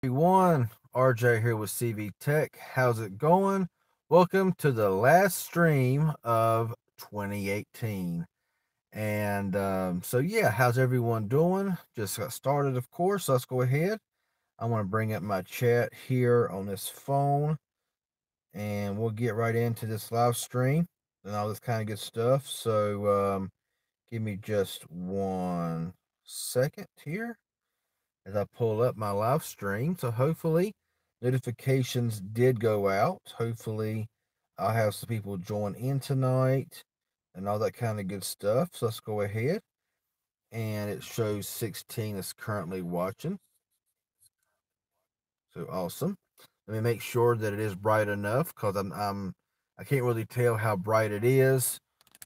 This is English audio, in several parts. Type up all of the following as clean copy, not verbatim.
Everyone, RJ here with CV Tech. How's it going? Welcome to the last stream of 2018. And how's everyone doing? Just got started, of course. Let's go ahead. I want to bring up my chat here on this phone and we'll get right into this live stream and all this kind of good stuff. Give me just 1 second here as I pull up my live stream. So hopefully notifications did go out. Hopefully I'll have some people join in tonight and all that kind of good stuff. So let's go ahead, and it shows 16 is currently watching. So awesome. Let me make sure that it is bright enough because I can't really tell how bright it is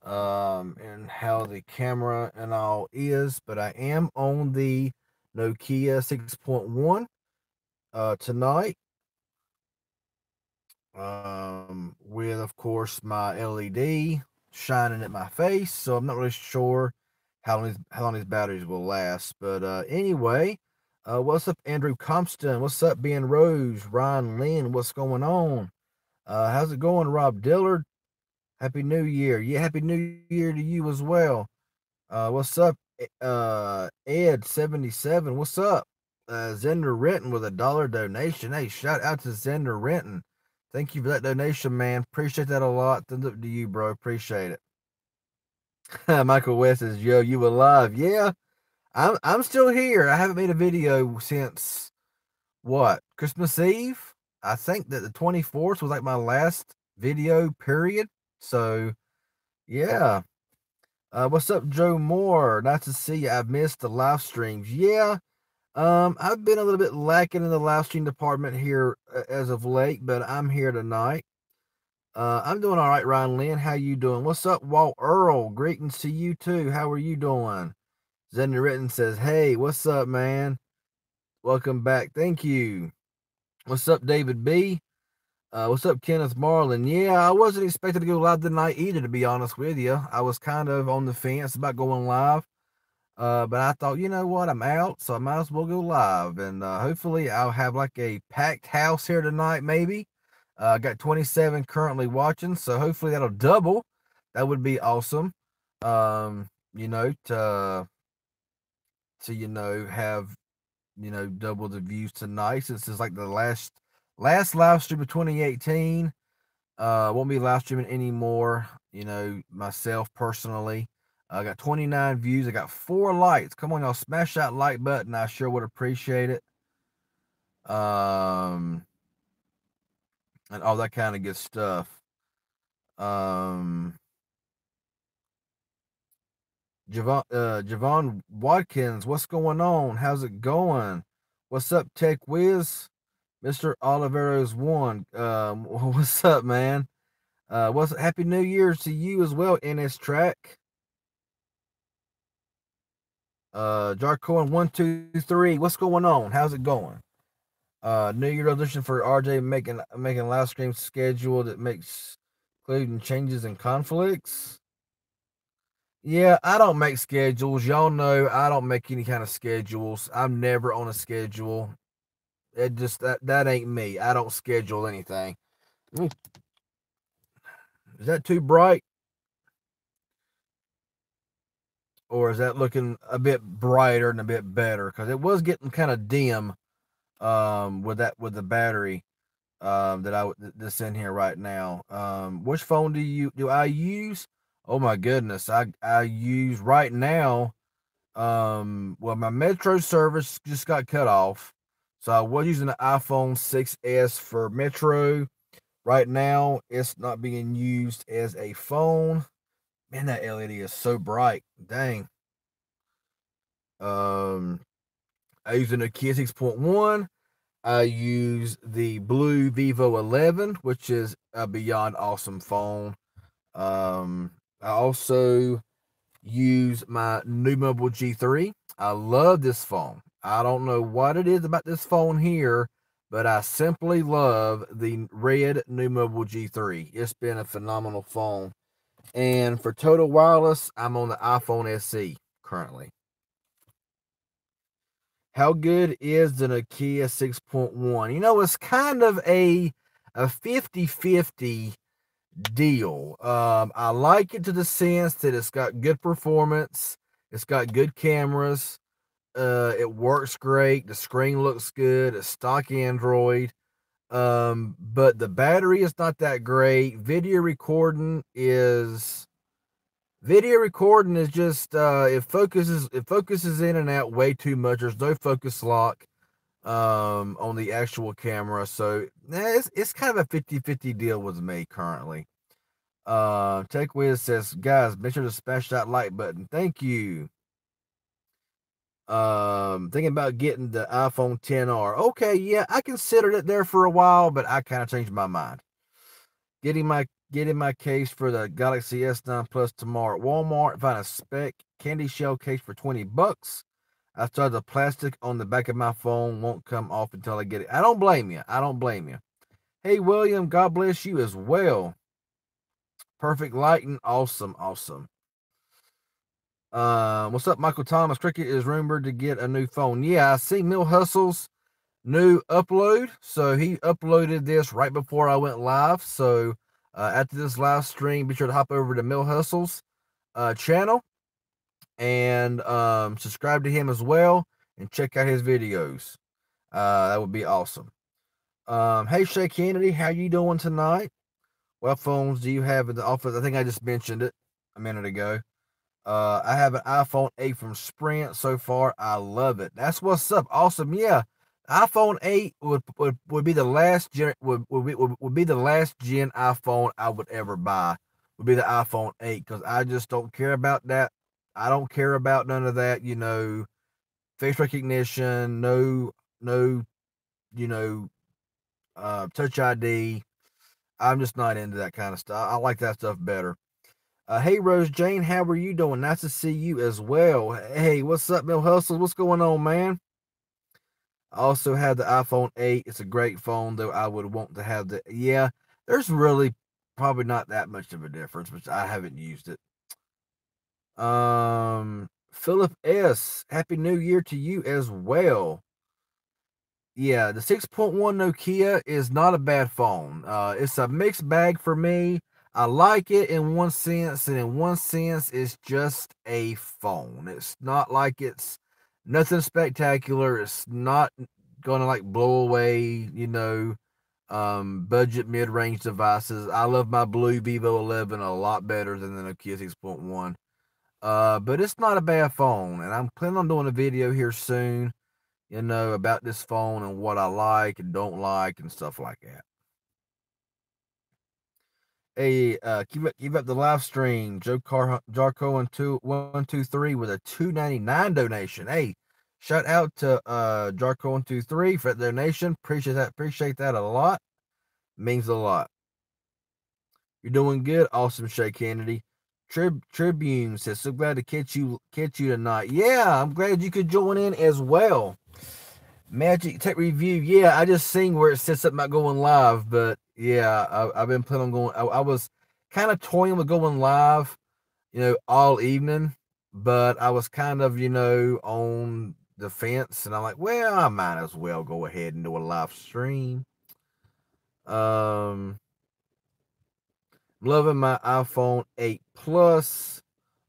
and how the camera and all is, but I am on the Nokia 6.1 tonight, with of course my LED shining at my face. So I'm not really sure how long these batteries will last. But anyway, what's up, Andrew Compton? What's up, Ben Rose, Ryan Lynn? What's going on? How's it going, Rob Dillard? Happy New Year! Yeah, Happy New Year to you as well. What's up, Ed77? What's up? Zender Renton with $1 donation. Hey, shout out to Zender Renton. Thank you for that donation, man. Appreciate that a lot. Thumbs up to you, bro. Appreciate it. Michael West says, "Yo, you alive?" Yeah, I'm still here. I haven't made a video since what, Christmas Eve. I think that the 24th was like my last video. Period. So yeah. What's up, Joe Moore? Nice to see you. I've missed the live streams. Yeah, I've been a little bit lacking in the live stream department here as of late, but I'm here tonight. I'm doing all right, Ryan Lynn. How you doing? What's up, Walt Earl? Greetings to you too. How are you doing? Zender Ritten says, "Hey, what's up, man? Welcome back. Thank you." What's up, David B? What's up, Kenneth Marlin? Yeah, I wasn't expecting to go live tonight either, to be honest with you. I was kind of on the fence about going live. But I thought, you know what, I'm out, so I might as well go live. And hopefully I'll have like a packed house here tonight, maybe. I got 27 currently watching, so hopefully that'll double. That would be awesome. You know, to have double the views tonight, since it's like the last live stream of 2018. Won't be live streaming anymore, myself personally. I got 29 views. I got 4 likes. Come on, y'all, smash that like button. I sure would appreciate it. And all that kind of good stuff. Javon Watkins, what's going on? How's it going? What's up, Tech Wiz? Mr. Oliveros one. What's up, man? What's Happy New Year's to you as well, NS Track. Jarcoin 123. What's going on? How's it going? New Year resolution for RJ making live stream schedule that makes including changes and conflicts. Yeah, I don't make schedules. Y'all know I don't make any kind of schedules. I'm never on a schedule. It just that ain't me. I don't schedule anything. Is that too bright? Or is that looking a bit brighter and a bit better? Because it was getting kind of dim with the battery that's in here right now. Which phone do I use? Oh my goodness, I use right now. Well, my Metro service just got cut off, so I was using the iPhone 6s for Metro. Right now, it's not being used as a phone. Man, that LED is so bright. Dang. Um, I use a Nokia 6.1. I use the Blu Vivo 11, which is a beyond awesome phone. I also use my new mobile G3. I love this phone. I don't know what it is about this phone here, but I simply love the red new mobile G3. It's been a phenomenal phone. And for total wireless, I'm on the iPhone SE currently. How good is the Nokia 6.1? You know, it's kind of a 50-50 deal. I like it to the sense that it's got good performance, it's got good cameras, it works great, the screen looks good, it's stock Android. But the battery is not that great. Video recording is just it focuses in and out way too much. There's no focus lock on the actual camera, so it's kind of a 50-50 deal with me currently. Tech Wiz says, guys, make sure to smash that like button. Thank you. Thinking about getting the iPhone 10R. Okay, yeah, I considered it there for a while, but I kind of changed my mind. Getting my case for the Galaxy S9 Plus tomorrow at Walmart. Find a spec candy shell case for $20. I started the plastic on the back of my phone won't come off until I get it. I don't blame you. I don't blame you. Hey, William, God bless you as well. Perfect lighting. Awesome. What's up, Michael Thomas? Cricket is rumored to get a new phone. Yeah, I see Mill Hustle's new upload. So he uploaded this right before I went live. So after this live stream, be sure to hop over to Mill Hustle's channel and subscribe to him as well and check out his videos. That would be awesome. Hey, Shay Kennedy, how you doing tonight? What phones do you have in the office? I think I just mentioned it a minute ago. I have an iPhone 8 from Sprint so far. I love it. That's what's up. Awesome. Yeah. iPhone 8 would be the last gen would be the last gen iPhone I would ever buy. Would be the iPhone 8 because I just don't care about that. I don't care about none of that, face recognition, no, touch ID. I'm just not into that kind of stuff. I like that stuff better. Hey, Rose Jane, how are you doing? Nice to see you as well. Hey, what's up, Mill Hustle? What's going on, man? I also have the iPhone 8. It's a great phone, though I would want to have the. Yeah, there's really probably not that much of a difference, but I haven't used it. Philip S., Happy New Year to you as well. Yeah, the 6.1 Nokia is not a bad phone. It's a mixed bag for me. I like it in one sense, and in one sense, it's just a phone. It's not like it's nothing spectacular. It's not gonna like blow away, budget mid-range devices. I love my Blu Vivo 11 a lot better than the Nokia 6.1. But it's not a bad phone, and I'm planning on doing a video here soon, about this phone and what I like and don't like and stuff like that. Hey, keep up the live stream. Jarko and 123 with a $2.99 donation. Hey, shout out to Jarko 123 for that donation. Appreciate that a lot. Means a lot. You're doing good. Awesome, Shay Kennedy. Tribune says, so glad to catch you tonight. Yeah, I'm glad you could join in as well. Magic Tech Review. Yeah, I just seen where it says something about going live, but yeah, I've been planning on going. I was kind of toying with going live, all evening, but I was kind of, on the fence, and I'm like, well, I might as well go ahead and do a live stream. Loving my iPhone 8 Plus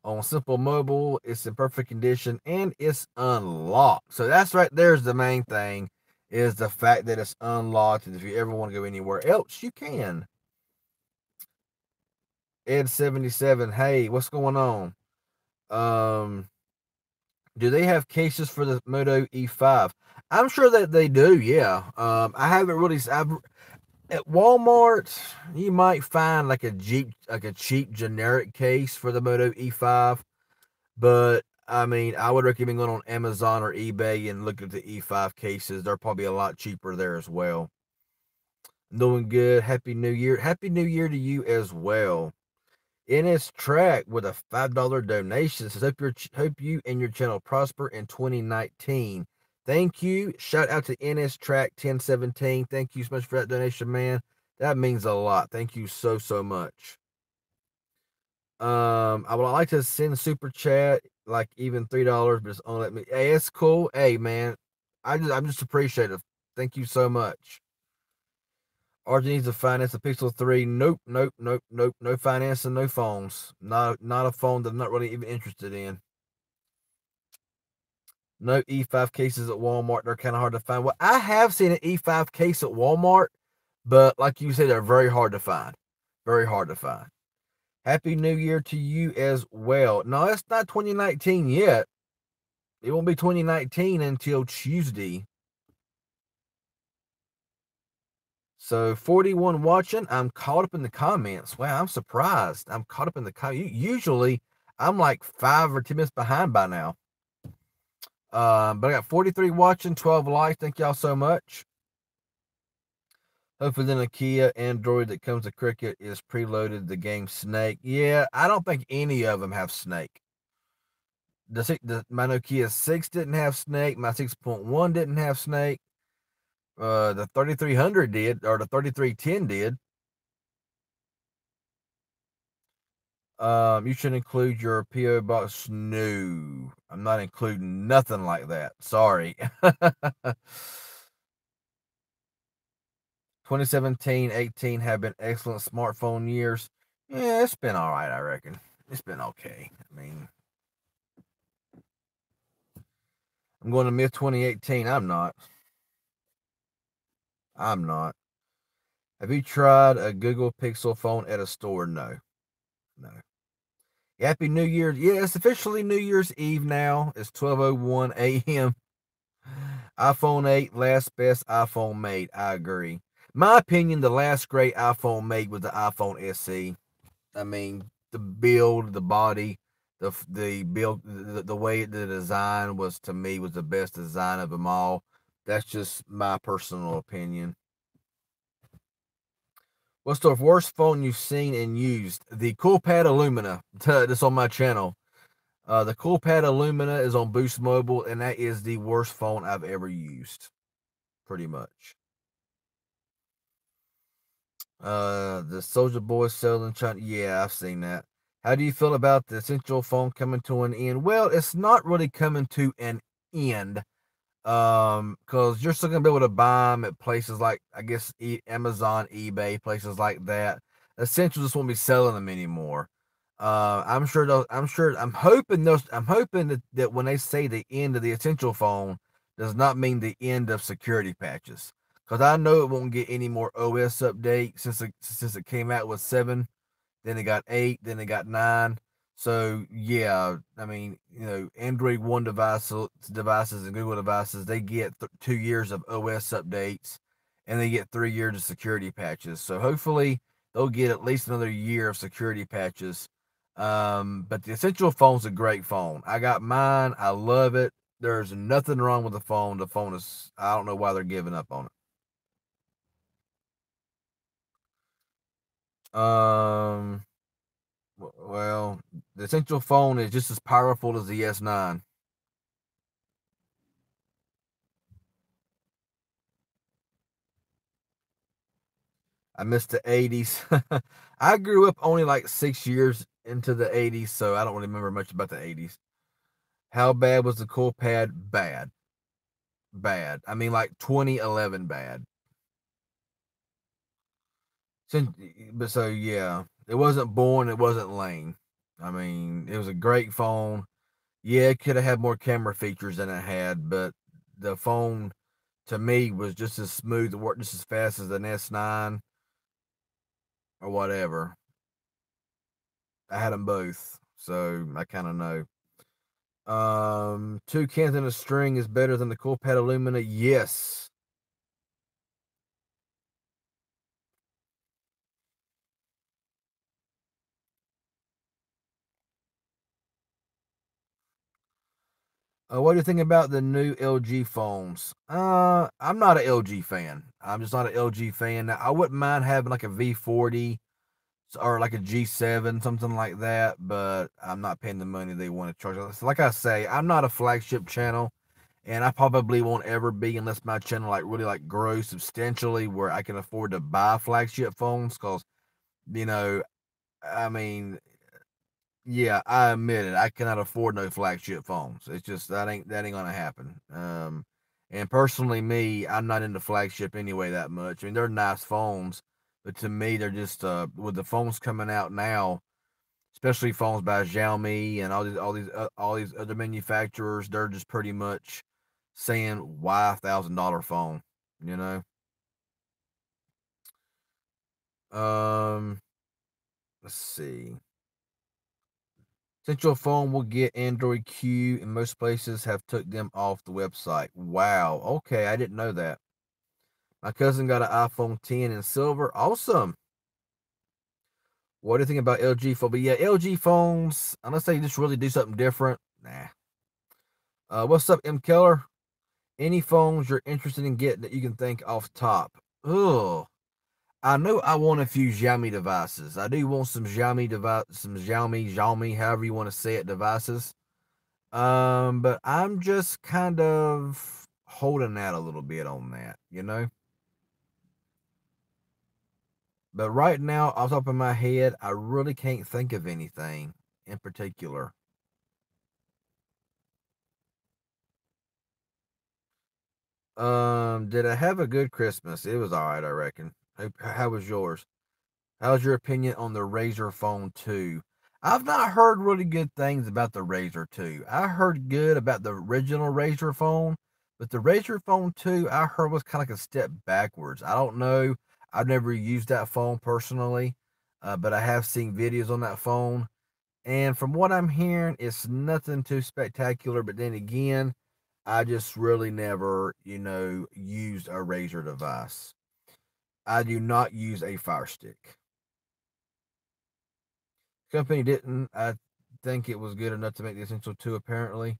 on Simple Mobile. It's in perfect condition and it's unlocked. So that's right there's the main thing, is the fact that it's unlocked, and if you ever want to go anywhere else, you can. Ed77, hey, what's going on? Do they have cases for the Moto E5? I'm sure that they do, yeah. I haven't really. At Walmart, you might find like a cheap generic case for the Moto E5, but I mean, I would recommend going on Amazon or eBay and look at the E5 cases. They're probably a lot cheaper there as well. Doing good. Happy New Year. Happy New Year to you as well. NS Track with a $5 donation says, hope you and your channel prosper in 2019. Thank you. Shout out to NS Track 1017. Thank you so much for that donation, man. That means a lot. Thank you so much. I would like to send a super chat, like even $3, but it's only let me. Hey, it's cool. Hey, man, I'm just appreciative. Thank you so much. RG needs to finance a Pixel 3. Nope, nope, nope, nope. No financing, no phones. Not a phone that I'm not really even interested in. No E5 cases at Walmart. They're kind of hard to find. Well, I have seen an E5 case at Walmart, but like you said, they're very hard to find. Very hard to find. Happy New Year to you as well. No, it's not 2019 yet. It won't be 2019 until Tuesday. So 41 watching. I'm caught up in the comments. Wow, I'm surprised. I'm caught up in the comments. Usually, I'm like 5 or 10 minutes behind by now. But I got 43 watching, 12 likes. Thank y'all so much. Hopefully, the Nokia Android that comes with Cricket is preloaded the game Snake. Yeah, I don't think any of them have Snake. My Nokia 6 didn't have Snake. My 6.1 didn't have Snake. The 3300 did, or the 3310 did. You should include your PO box. No, I'm not including nothing like that. Sorry. 2017, 18 have been excellent smartphone years. Yeah, it's been all right, I reckon. It's been okay. I mean, I'm going to miss 2018. I'm not. I'm not. Have you tried a Google Pixel phone at a store? No. No. Happy New Year. Yeah, it's officially New Year's Eve now. It's 12:01 a.m. iPhone 8, last best iPhone made. I agree. My opinion, the last great iPhone made was the iPhone SE. I mean, the build, the body, the build, the way the design was, to me, was the best design of them all. That's just my personal opinion. What's the worst phone you've seen and used? The CoolPad Illumina. That's on my channel. The CoolPad Illumina is on Boost Mobile, and that is the worst phone I've ever used, pretty much. The Soldier Boy selling China. Yeah, I've seen that. How do you feel about the Essential phone coming to an end? Well, it's not really coming to an end. Because you're still gonna be able to buy them at places like, I guess, Amazon, eBay, places like that. Essential just won't be selling them anymore. I'm sure those. I'm hoping those. I'm hoping that when they say the end of the Essential phone, does not mean the end of security patches. Because I know it won't get any more OS updates since it came out with 7, then it got 8, then it got 9. So yeah, I mean, Android One devices and Google devices, they get 2 years of OS updates, and they get 3 years of security patches. So hopefully they'll get at least another year of security patches. But the Essential phone's a great phone. I got mine. I love it. There's nothing wrong with the phone. The phone is, I don't know why they're giving up on it. Well, the Essential phone is just as powerful as the S9. I missed the 80s. I grew up only like 6 years into the 80s, so I don't really remember much about the 80s. How bad was the cool pad? Bad. Bad. I mean, like 2011 bad. Since, but so yeah, it wasn't born, it wasn't lame. I mean, it was a great phone. Yeah, it could have had more camera features than it had, but the phone to me was just as smooth, it worked just as fast as an S9 or whatever. I had them both, so I kind of know. Two cans in a string is better than the CoolPad Illumina. Yes. What do you think about the new LG phones? I'm not an LG fan. I'm just not an LG fan. Now, I wouldn't mind having like a V40 or like a G7, something like that, but I'm not paying the money they want to charge. So like I say, I'm not a flagship channel, and I probably won't ever be unless my channel like really like grows substantially where I can afford to buy flagship phones. Because you know, I mean, yeah, I admit it. I cannot afford no flagship phones. It's just that ain't gonna happen. And personally, me, I'm not into flagship anyway that much. I mean, they're nice phones, but to me, they're just with the phones coming out now, especially phones by Xiaomi and all these other manufacturers. They're just pretty much saying why $1,000 phone, you know. Um, let's see. Central Phone will get Android Q, and most places have took them off the website. Wow. Okay, I didn't know that. My cousin got an iPhone 10 in silver. Awesome. What do you think about LG phone? But yeah, LG phones, unless they just really do something different, nah. What's up, M. Keller? Any phones you're interested in getting that you can think off top? Oh, I know I want a few Xiaomi devices. I do want some Xiaomi device, some Xiaomi, however you want to say it, devices. But I'm just kind of holding out a little bit on that, you know. But right now, off the top of my head, I really can't think of anything in particular. Did I have a good Christmas? It was all right, I reckon. How was yours? How's your opinion on the Razer Phone 2? I've not heard really good things about the Razer 2. I heard good about the original Razer phone, but the Razer Phone 2 I heard was kind of like a step backwards. I don't know. I've never used that phone personally, but I have seen videos on that phone. And from what I'm hearing, it's nothing too spectacular. But then again, I just really never, used a Razer device. I do not use a Fire Stick. Company didn't. I think it was good enough to make the Essential 2, apparently.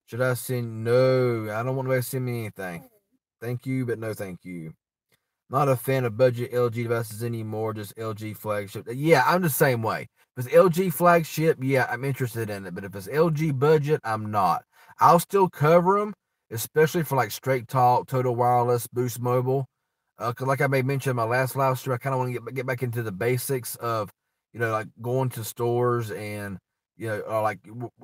Should I send? No, I don't want to send me anything. Thank you, but no thank you. Not a fan of budget LG devices anymore, just LG flagship. Yeah, I'm the same way. If it's LG flagship, yeah, I'm interested in it. But if it's LG budget, I'm not. I'll still cover them, especially for like Straight Talk, Total Wireless, Boost Mobile. Cause like I made mention in my last live stream, I kind of want to get back into the basics of, like going to stores and, or like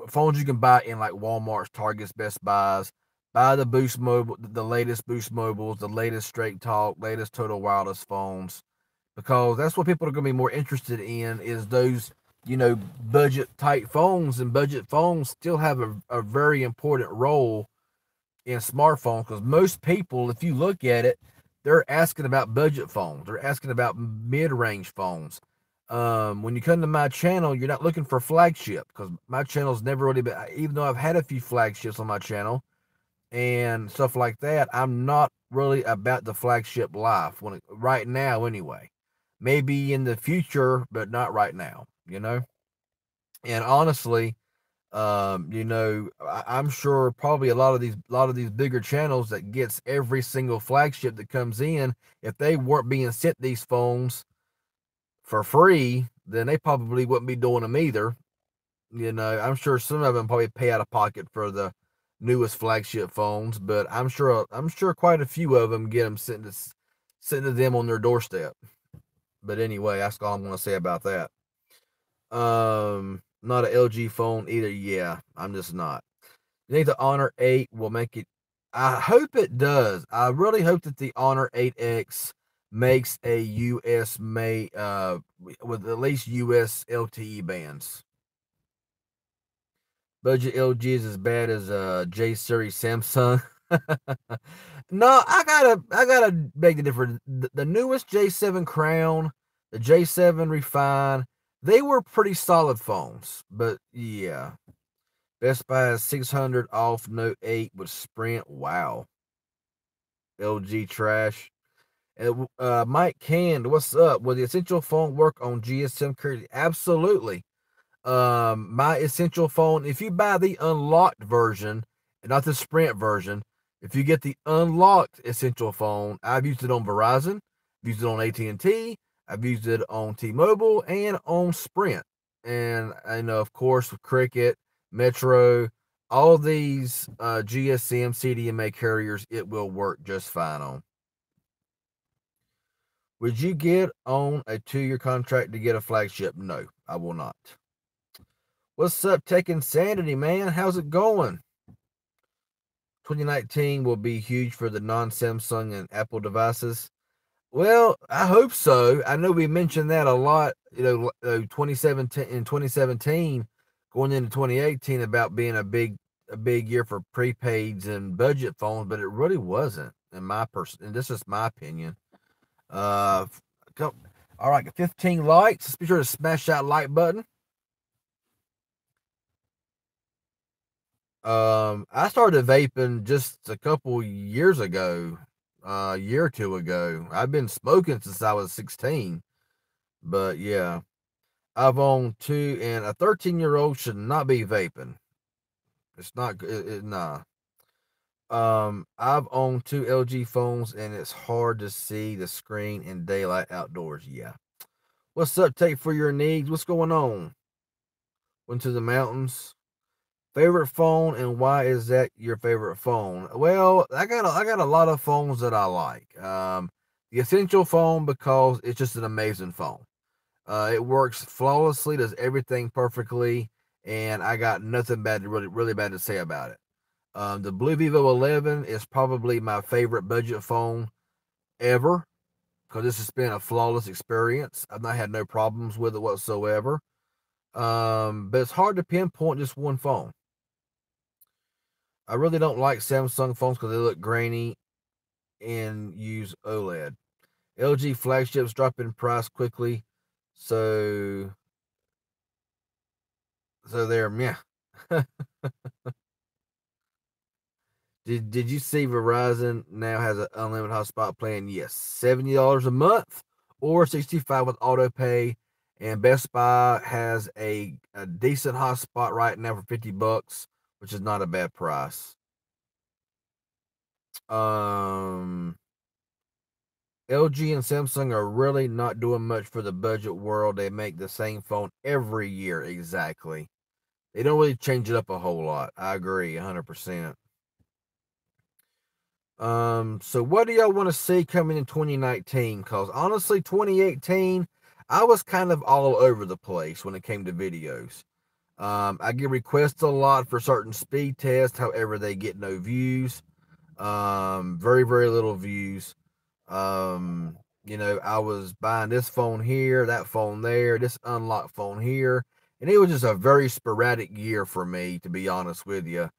phones you can buy in like Walmart's, Targets, Best Buys. Buy the Boost Mobile, the latest Boost Mobiles, the latest Straight Talk, latest Total Wireless phones, because that's what people are going to be more interested in is those, budget type phones, and budget phones still have a very important role in smartphones because most people, if you look at it, they're asking about budget phones. They're asking about mid-range phones. When you come to my channel, you're not looking for flagship because my channel's never really been, even though I've had a few flagships on my channel and stuff like that, I'm not really about the flagship life right now anyway. Maybe in the future, but not right now. And honestly, I'm sure probably a lot of these bigger channels that gets every single flagship that comes in, if they weren't being sent these phones for free, then they probably wouldn't be doing them either. I'm sure some of them probably pay out of pocket for the newest flagship phones, but I'm sure quite a few of them get them sent to them on their doorstep. But anyway, that's all I'm going to say about that. Not an LG phone either. Yeah, I'm just not. You think the Honor 8 will make it? I hope it does. I really hope that the Honor 8X makes a US made with at least US LTE bands. Budget LG is as bad as J series Samsung. No, I gotta beg the difference. The newest J7 Crown, the J7 Refine, they were pretty solid phones. But yeah, Best Buy is 600 off Note 8 with Sprint. Wow, LG trash. And Mike Canned, what's up? Will the Essential phone work on GSM currently? Absolutely. My Essential phone, if you buy the unlocked version and not the Sprint version, if you get the unlocked Essential phone, I've used it on Verizon, I've used it on AT&T, I've used it on T-Mobile and on Sprint. And I know, of course, with Cricket, Metro, all these GSM CDMA carriers, it will work just fine on. Would you get on a 2-year contract to get a flagship? No, I will not. What's up, Tech Insanity, man? How's it going? 2019 will be huge for the non-Samsung and Apple devices. Well, I hope so. I know we mentioned that a lot, 2017 in 2017 going into 2018 about being a big year for prepaids and budget phones, but it really wasn't in my person. And this is my opinion. Uh, all right, 15 likes. Just be sure to smash that like button. I started vaping just a couple years ago, a year or two ago. I've been smoking since I was 16, but yeah, I've owned two, and a 13-year-old should not be vaping. It's not good. Nah. I've owned two LG phones, and it's hard to see the screen in daylight outdoors. Yeah. What's up, Take for your needs? What's going on? Went to the mountains. Favorite phone, and why is that your favorite phone? Well, I got a lot of phones that I like. The essential phone because it's just an amazing phone. It works flawlessly, does everything perfectly, and I got nothing bad to really bad to say about it. The Blu Vivo 11 is probably my favorite budget phone ever because this has been a flawless experience. I've not had no problems with it whatsoever. But it's hard to pinpoint just one phone. I really don't like Samsung phones because they look grainy and use OLED. LG flagships drop in price quickly, so they're meh. Did you see Verizon now has an unlimited hotspot plan? Yes, $70 a month or 65 with auto pay. And Best Buy has a decent hotspot right now for $50, which is not a bad price. Um, LG and Samsung are really not doing much for the budget world. They make the same phone every year exactly. They don't really change it up a whole lot. I agree 100%. So what do y'all want to see coming in 2019? Because honestly, 2018, I was kind of all over the place when it came to videos. I get requests a lot for certain speed tests, however, they get no views. Very, very little views. I was buying this phone here, that phone there, this unlocked phone here, and it was just a very sporadic year for me, to be honest with you.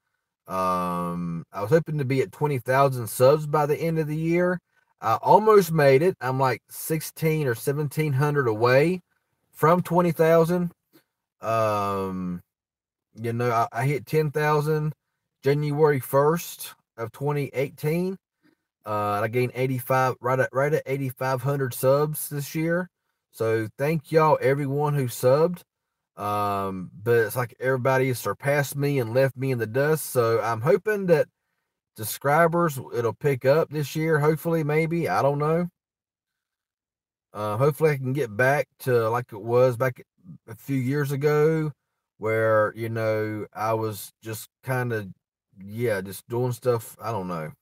I was hoping to be at 20,000 subs by the end of the year. I almost made it. I'm like 16 or 1700 away from 20,000. Um, I hit 10,000 January 1st of 2018. I gained 85 right at 8,500 subs this year. So thank y'all everyone who subbed. But it's like everybody has surpassed me and left me in the dust. So I'm hoping that subscribers it'll pick up this year. Hopefully, maybe I don't know. Hopefully I can get back to like it was back a few years ago, where I was just kind of just doing stuff. I don't know.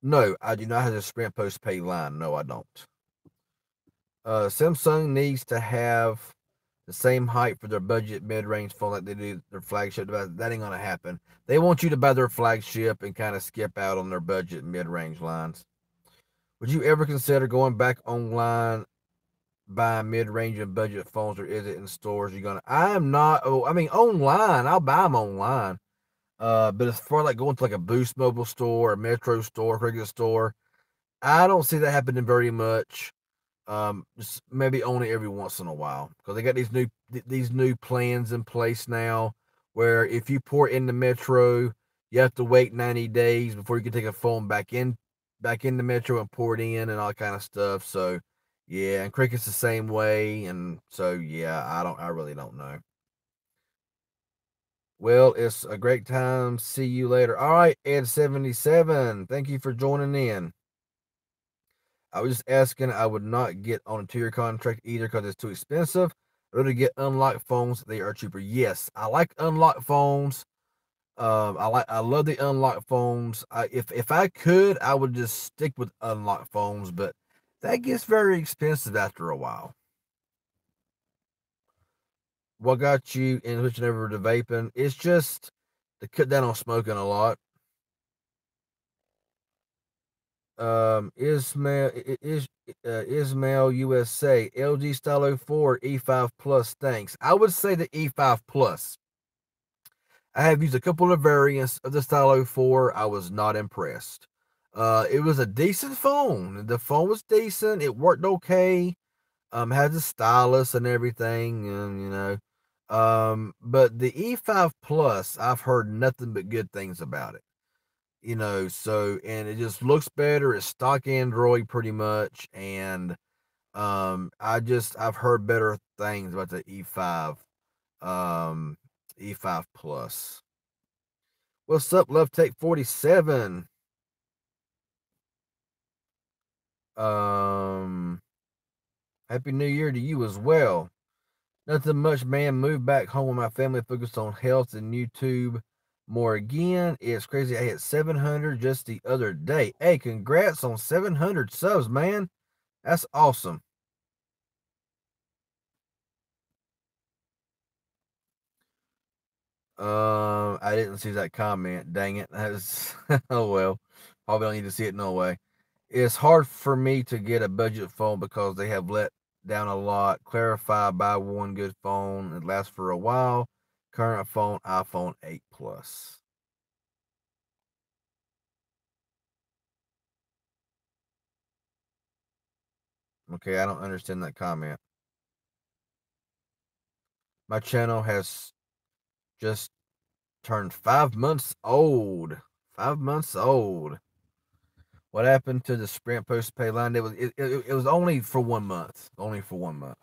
No, I do not have a Sprint postpaid line. No, I don't. Samsung needs to have the same height for their budget mid-range phone like they do their flagship device. That ain't gonna happen. They want you to buy their flagship and kind of skip out on their budget mid-range lines. Would you ever consider going back online buying mid-range and budget phones, or is it in stores? You're gonna? I'm not. Oh, I mean online. I'll buy them online. But as far like going to like a Boost Mobile store, a Metro store, Cricket store, I don't see that happening very much. Just maybe only every once in a while because they got these new plans in place now where if you port in the Metro, you have to wait 90 days before you can take a phone back in the Metro and port in and all kind of stuff. So yeah, and Cricket's the same way, and so yeah, I really don't know. Well, it's a great time. See you later. All right, Ed77, thank you for joining in. I was just asking. I would not get on a 2-year contract either because it's too expensive. I'd rather get unlocked phones. They are cheaper. Yes, I like unlocked phones. I love the unlocked phones. If I could, I would just stick with unlocked phones, but that gets very expensive after a while. What got you in switching over to vaping? It's just to cut down on smoking a lot. Ismail USA LG Stylo 4 E5 Plus. Thanks. I would say the E5 Plus. I have used a couple of variants of the Stylo 4. I was not impressed. It was a decent phone. The phone was decent. It worked okay. Has a stylus and everything, and but the E5 Plus, I've heard nothing but good things about it. So and it just looks better. It's stock Android pretty much, and I've heard better things about the E5 E5 Plus. What's up, Love Take 47? Um Happy New Year to you as well. Nothing much, man. Moved back home with my family, focused on health and YouTube more again. It's crazy. I hit 700 just the other day. Hey, congrats on 700 subs, man. That's awesome. I didn't see that comment. Dang it. That's oh well. Probably don't need to see it no way. It's hard for me to get a budget phone because they have let down a lot. Clarify, buy one good phone. It lasts for a while. Current phone, iPhone 8 Plus. Okay, I don't understand that comment. My channel has just turned 5 months old. 5 months old. What happened to the Sprint postpaid line? It was only for 1 month. Only for 1 month.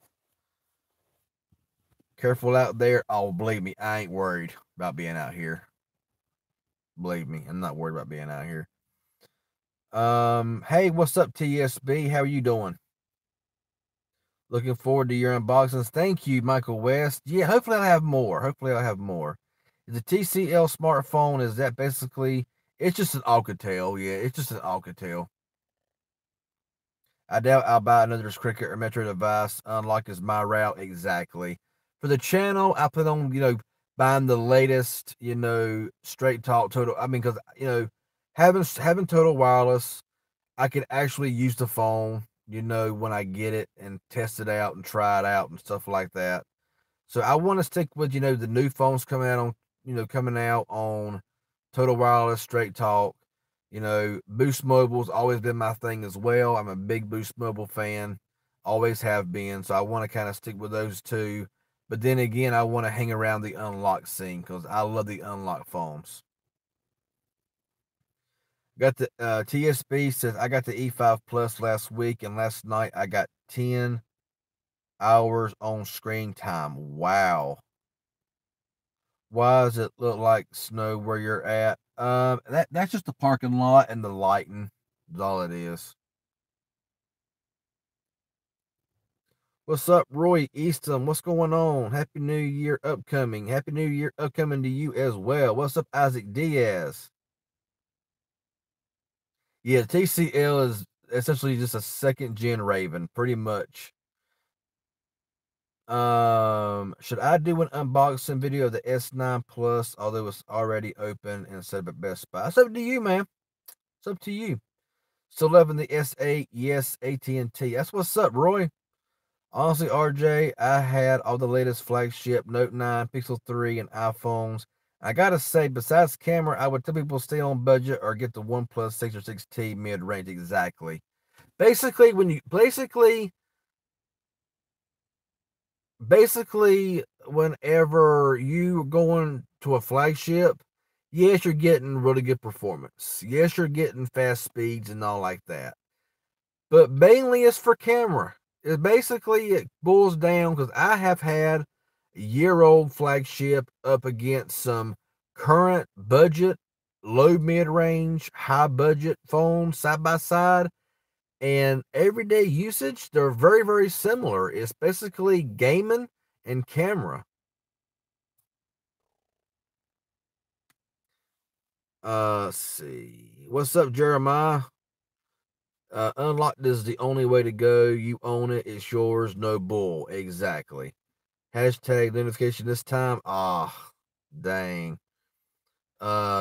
Careful out there. Oh, believe me, I ain't worried about being out here. Believe me, I'm not worried about being out here. Hey, what's up, TSB? How are you doing? Looking forward to your unboxings. Thank you, Michael West. Yeah, hopefully I'll have more. Hopefully I'll have more. The TCL smartphone, is that basically, it's just an Alcatel. Yeah, it's just an Alcatel. I doubt I'll buy another Cricket or Metro device. Unlock is my route. Exactly. For the channel, I plan on, buying the latest, straight talk total. I mean, because, having total wireless, I can actually use the phone, when I get it and test it out and try it out and stuff like that. So I want to stick with, the new phones coming out on Total Wireless, Straight Talk. Boost Mobile's always been my thing as well. I'm a big Boost Mobile fan, always have been. So I want to kind of stick with those two. But then again, I want to hang around the unlock scene because I love the unlock phones. Got the TSB says I got the E5 Plus last week, and last night I got 10 hours on screen time. Wow. Why does it look like snow where you're at? That's just the parking lot and the lighting. Is all it is. What's up, Roy Easton? What's going on? Happy New Year upcoming. Happy New Year upcoming to you as well. What's up, Isaac Diaz? Yeah, TCL is essentially just a second gen Raven, pretty much. Should I do an unboxing video of the S9 Plus, although it's already open and set up at Best Buy? It's up to you, man. It's up to you. Still loving the S8, yes, AT&T. That's what's up, Roy. Honestly, RJ, I had all the latest flagship Note 9, Pixel 3, and iPhones. I gotta say, besides camera, I would tell people stay on budget or get the OnePlus 6 or 6T mid-range. Exactly. Basically, whenever you going to a flagship, yes, you're getting really good performance. Yes, you're getting fast speeds and all like that. But mainly it's for camera. It boils down because I have had a year-old flagship up against some current budget, low mid-range, high budget phones side by side, and everyday usage, they're very, very similar. It's basically gaming and camera. Let's see. What's up, Jeremiah? Unlocked is the only way to go. You own it. It's yours. No bull. Exactly. Hashtag notification this time. Ah, dang.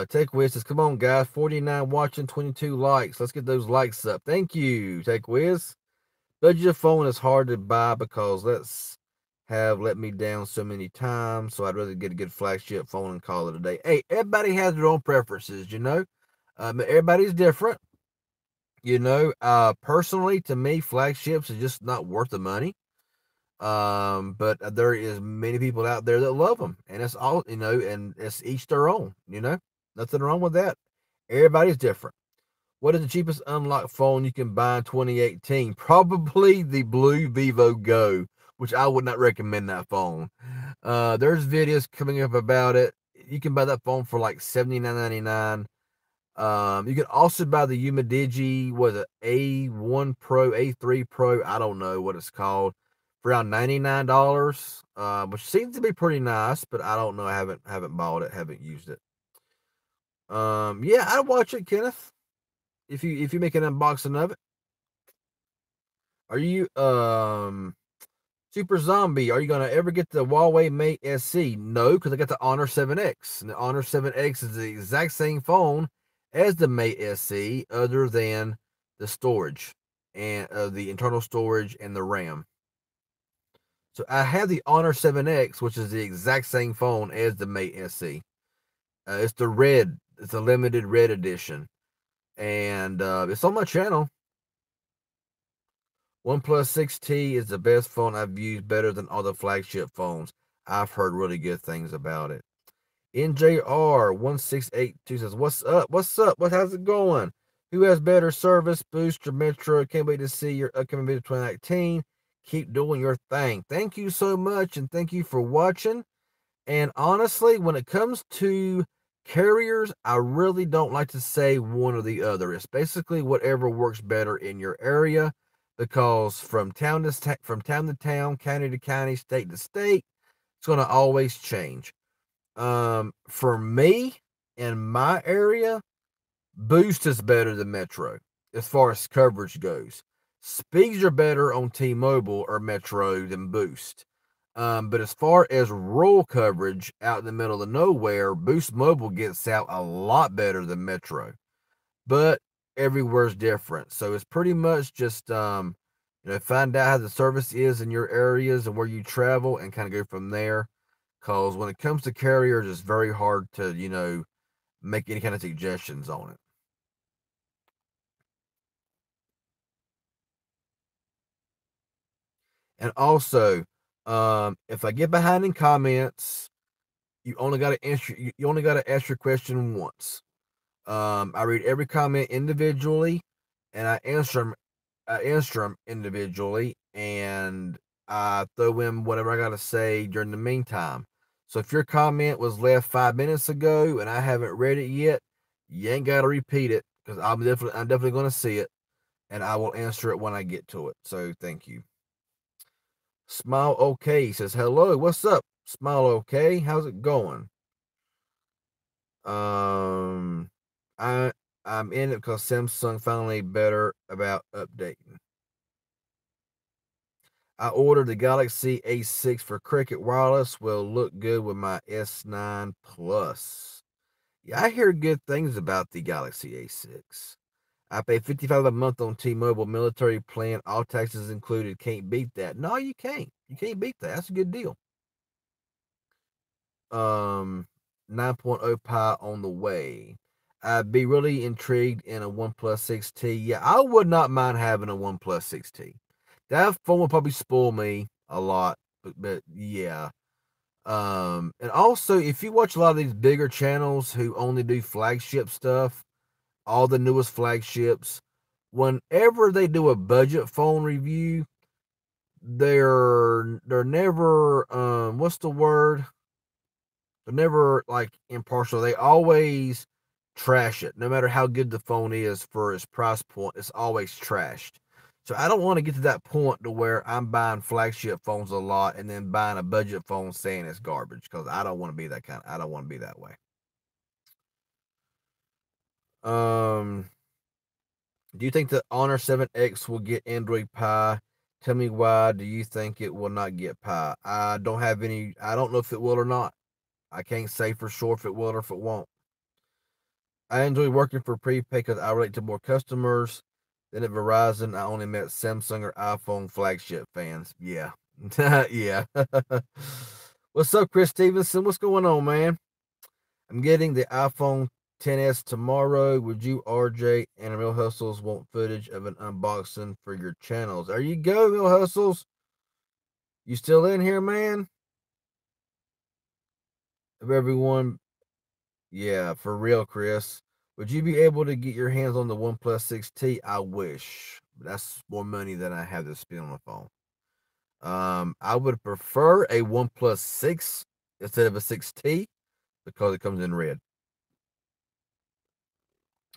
Take Wiz says, come on, guys. 49 watching, 22 likes. Let's get those likes up. Thank you, Take Wiz. Budget phone is hard to buy because have let me down so many times. So I'd rather get a good flagship phone and call it a day. Hey, everybody has their own preferences, you know. Everybody's different. You know, personally, to me, flagships is just not worth the money. But there is many people out there that love them, and it's all, you know, and it's each their own, you know, nothing wrong with that. Everybody's different. What is the cheapest unlocked phone you can buy in 2018? Probably the Blu Vivo Go, which I would not recommend that phone. There's videos coming up about it. You can buy that phone for like $79.99. You can also buy the Umidigi, was it A1 Pro, A3 Pro, I don't know what it's called, for around $99, which seems to be pretty nice, but I don't know. I haven't bought it, haven't used it. Yeah, I'd watch it, Kenneth. If you make an unboxing of it. Are you Super Zombie, are you gonna ever get the Huawei Mate SC? No, because I got the Honor 7X. And the Honor 7X is the exact same phone as the Mate SC, other than the storage and the internal storage and the RAM. So I have the Honor 7X, which is the exact same phone as the Mate SC. It's the red, it's a limited red edition. And it's on my channel. OnePlus 6T is the best phone I've used, better than all the flagship phones. I've heard really good things about it. NJR1682 says, what's up? What's up? How's it going? Who has better service, Boost or Metro? Can't wait to see your upcoming video 2019. Keep doing your thing. Thank you so much, and thank you for watching. And honestly, when it comes to carriers, I really don't like to say one or the other. It's basically whatever works better in your area, because from town to town, county to county, state to state, it's going to always change. For me, in my area, Boost is better than Metro as far as coverage goes. Speeds are better on T-Mobile or Metro than Boost. But as far as rural coverage out in the middle of nowhere, Boost Mobile gets out a lot better than Metro. But everywhere's different. So it's pretty much just find out how the service is in your areas and where you travel, and kind of go from there. Because when it comes to carriers, it's very hard to, make any kind of suggestions on it. And also, if I get behind in comments, you only got to answer. You only got to ask your question once. I read every comment individually, and I answer them. Individually, and I throw in whatever I got to say during the meantime. So if your comment was left 5 minutes ago and I haven't read it yet, you ain't got to repeat it, because I'm definitely going to see it, and I will answer it when I get to it. So thank you. Smile OK says, hello, what's up? Smile OK, how's it going? I I'm in it because Samsung finally better about updating. I ordered the Galaxy A6 for Cricket Wireless. Will look good with my S9 Plus. Yeah, I hear good things about the Galaxy A6. I pay $55 a month on T-Mobile military plan, all taxes included. Can't beat that. No, you can't. You can't beat that. That's a good deal. 9.0 Pi on the way. I'd be really intrigued in a OnePlus 6T. Yeah, I would not mind having a OnePlus 6T. That phone would probably spoil me a lot, but yeah. And also, if you watch a lot of these bigger channels who only do flagship stuff, all the newest flagships, whenever they do a budget phone review, they're never what's the word? They're never like impartial. They always trash it. No matter how good the phone is for its price point, it's always trashed. So I don't want to get to that point to where I'm buying flagship phones a lot and then buying a budget phone saying it's garbage, because I don't want to be that kind. I don't want to be that way. Do you think the Honor 7X will get Android Pie? Tell me why. Do you think it will not get Pie? I don't know if it will or not. I can't say for sure if it will or if it won't. I enjoy working for prepaid because I relate to more customers. Then at Verizon, I only met Samsung or iPhone flagship fans. Yeah. Yeah. What's up, Chris Stevenson? What's going on, man? I'm getting the iPhone 10s tomorrow. Would you, RJ, and Real Hustles want footage of an unboxing for your channels? There you go, Real Hustles. You still in here, man? Of everyone, yeah, for real, Chris. Would you be able to get your hands on the OnePlus 6T? I wish. That's more money than I have to spend on the phone. I would prefer a OnePlus 6 instead of a 6T because it comes in red.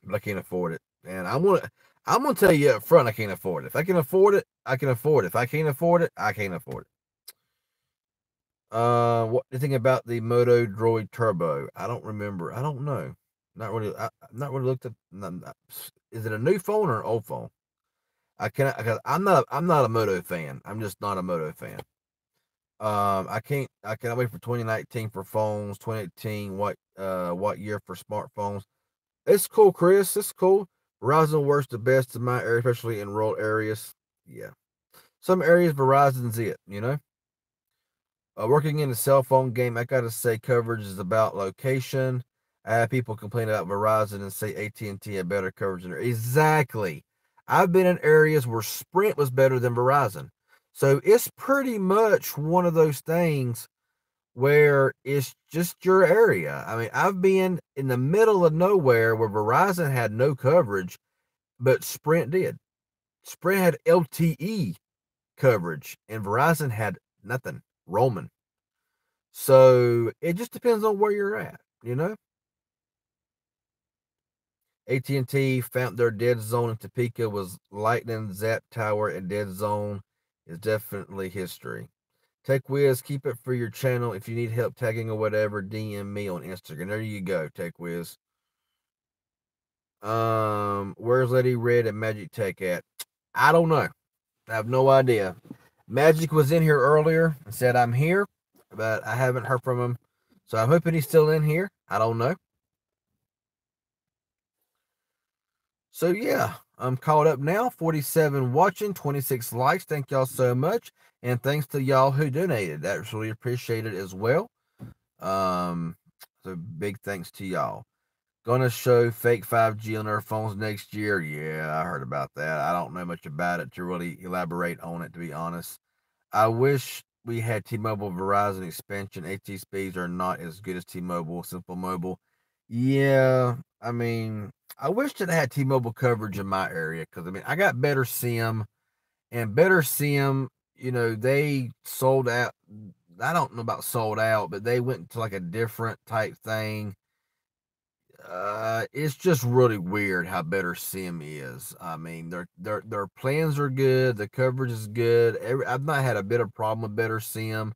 But I can't afford it. And I'm gonna tell you up front I can't afford it. If I can afford it, I can afford it. If I can't afford it, I can't afford it. What do you think about the Moto Droid Turbo? I don't remember. I don't know. Not really. Not really looked at. Is it a new phone or an old phone? I cannot because I'm not a Moto fan. I'm just not a Moto fan. I can't. I cannot wait for 2019 for phones. 2018. What year for smartphones? It's cool, Chris. It's cool. Verizon works the best in my area, especially in rural areas. Yeah, some areas Verizon's it. You know. Working in the cell phone game, I gotta say coverage is about location. I have people complain about Verizon and say AT&T had better coverage than exactly. I've been in areas where Sprint was better than Verizon, so it's pretty much one of those things where it's just your area. I mean, I've been in the middle of nowhere where Verizon had no coverage, but Sprint did. Sprint had LTE coverage, and Verizon had nothing. Roman. So it just depends on where you're at, you know. AT&T found their dead zone in Topeka was lightning zap tower, and dead zone is definitely history. Tech Wiz, keep it for your channel. If you need help tagging or whatever, DM me on Instagram. There you go, Tech Wiz. Where's Lady Red and Magic Tech at? I don't know. I have no idea. Magic was in here earlier and said I'm here, but I haven't heard from him. So I'm hoping he's still in here. I don't know. So yeah, I'm caught up now. 47 watching, 26 likes. Thank y'all so much. And thanks to y'all who donated. That's really appreciated as well. Um, so big thanks to y'all. Gonna show fake 5G on our phones next year. Yeah, I heard about that. I don't know much about it to really elaborate on it, to be honest. I wish we had T-Mobile Verizon expansion. AT speeds are not as good as T-Mobile, Simple Mobile. Yeah, I mean, I wish that I had T-Mobile coverage in my area because I mean, I got Better Sim and Better Sim. You know, they sold out. I don't know about sold out, but they went to like a different type thing. It's just really weird how Better Sim is. I mean, their plans are good, the coverage is good. I've not had a bit of problem with Better Sim,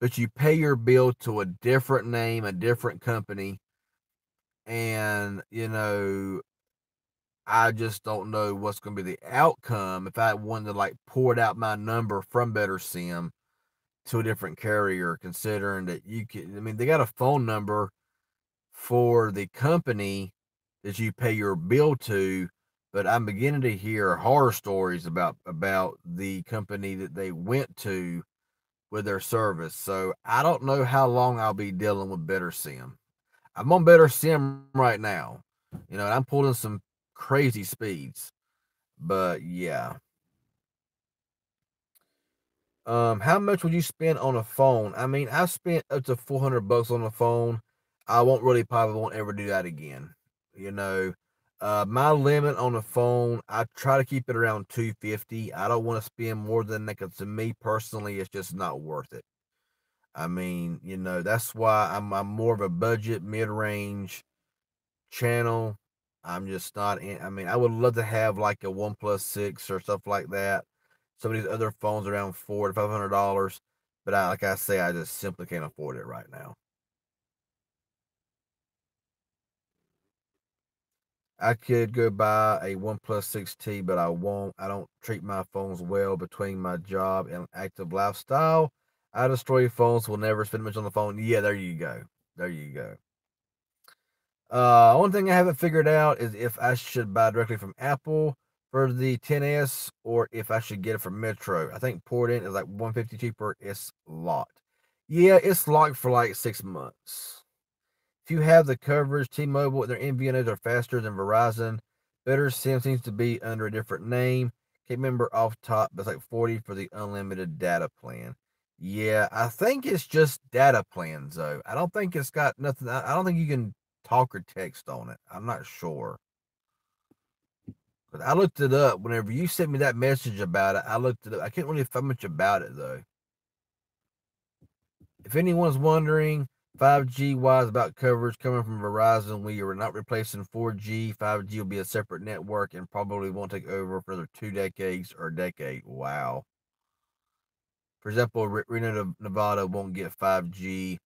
but you pay your bill to a different name, a different company, and you know, I just don't know what's going to be the outcome if I wanted to like port out my number from Better Sim to a different carrier, considering that you can. I mean, they got a phone number for the company that you pay your bill to, but I'm beginning to hear horror stories about the company that they went to with their service. So I don't know how long I'll be dealing with Better Sim. I'm on Better Sim right now, you know, and I'm pulling some crazy speeds. But yeah, how much would you spend on a phone? I mean, I've spent up to $400 on a phone. I probably won't ever do that again. You know, my limit on the phone, I try to keep it around 250. I don't want to spend more than that 'cause to me personally, it's just not worth it. I mean, you know, that's why I'm more of a budget mid range channel. I'm just not in. I mean, I would love to have like a One 6 or stuff like that. Some of these other phones around $400 to $500, but like I say, I just simply can't afford it right now. I could go buy a One 6T, but I won't. I don't treat my phones well between my job and active lifestyle. I destroy phones. Will never spend much on the phone. Yeah, there you go. There you go. One thing I haven't figured out is if I should buy directly from Apple for the 10s or if I should get it from Metro. I think port in is like 150 cheaper. It's locked. Yeah, it's locked for like 6 months. If you have the coverage, T-Mobile and their MVNOs are faster than Verizon. Better SIM seems to be under a different name. Can't remember off top, but it's like 40 for the unlimited data plan. Yeah, I think it's just data plans though. I don't think it's got nothing. I don't think you can talk or text on it. I'm not sure. But I looked it up. Whenever you sent me that message about it, I looked it up. I can't really find much about it though. If anyone's wondering, 5G wise about coverage coming from Verizon, we are not replacing 4G. 5G will be a separate network and probably won't take over for another 2 decades or a decade. Wow. For example, Reno, Nevada won't get 5G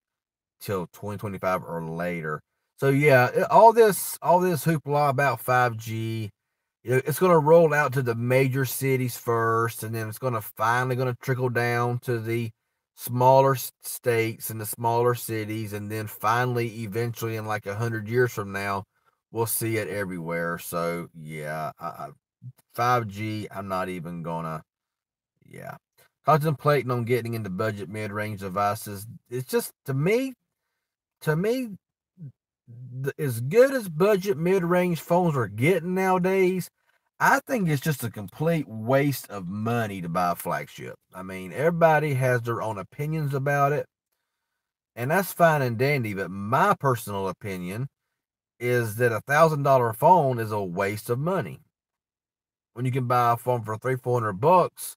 till 2025 or later. So yeah, all this hoopla about 5G, it's going to roll out to the major cities first, and then it's going to finally going to trickle down to the smaller states and the smaller cities, and then finally, eventually, in like 100 years from now, we'll see it everywhere. So yeah, 5G, I'm not even gonna. Yeah, contemplating on getting into budget mid-range devices. It's just to me, as good as budget mid-range phones are getting nowadays, I think it's just a complete waste of money to buy a flagship. I mean, everybody has their own opinions about it, and that's fine and dandy. But my personal opinion is that $1,000 phone is a waste of money when you can buy a phone for 300-400 bucks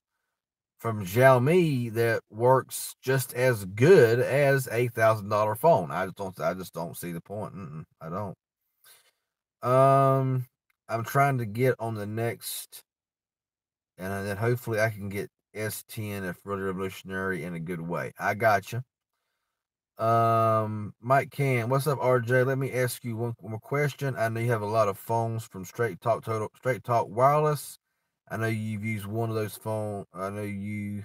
from Xiaomi that works just as good as $1,000 phone. I just don't see the point. I don't. Um, I'm trying to get on the next, and then hopefully I can get S10 if really revolutionary in a good way. I got you. Mike Can, what's up, RJ? Let me ask you one more question. I know you have a lot of phones from Straight Talk Wireless. I know you've used one of those phone. I know you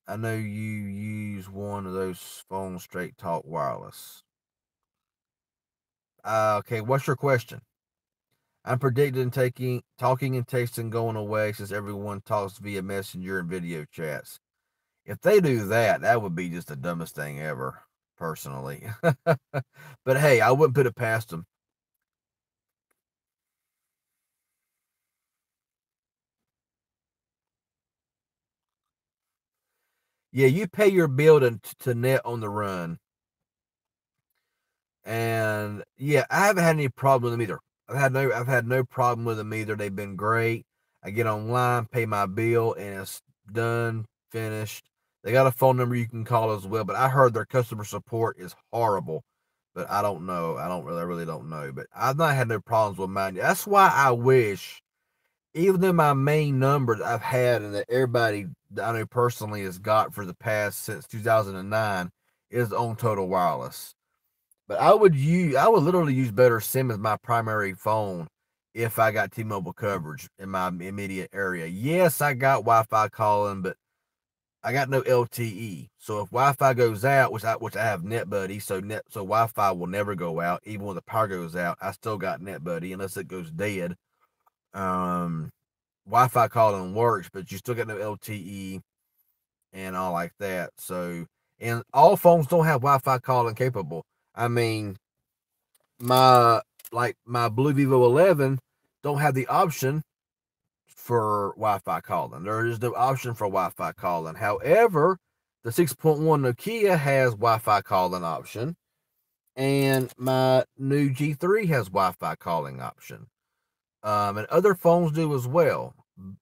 use one of those phones, Straight Talk Wireless. Okay, what's your question? I'm predicting talking and texting going away since everyone talks via messenger and video chats. If they do that, that would be just the dumbest thing ever, personally. But hey, I wouldn't put it past them. Yeah, you pay your bill to net on the run. And yeah, I haven't had any problem with them either. I've had no problem with them either. They've been great. I get online, pay my bill, and it's done, finished. They got a phone number you can call as well, but I heard their customer support is horrible. But I don't know. I really don't know. But I've not had no problems with mine. That's why I wish, even though my main number that I've had and that everybody that I know personally has got for the past since 2009 is on Total Wireless. But I would literally use Better Sim as my primary phone if I got T-Mobile coverage in my immediate area. Yes, I got Wi-Fi calling, but I got no LTE. So if Wi-Fi goes out, which I have NetBuddy, so Wi-Fi will never go out. Even when the power goes out, I still got NetBuddy unless it goes dead. Um, Wi-Fi calling works, but you still got no LTE and all like that. So, and all phones don't have Wi-Fi calling capable. I mean, my my Blu Vivo 11 don't have the option for Wi-Fi calling. There is no option for Wi-Fi calling. However, the 6.1 Nokia has Wi-Fi calling option, and my new G3 has Wi-Fi calling option. And other phones do as well,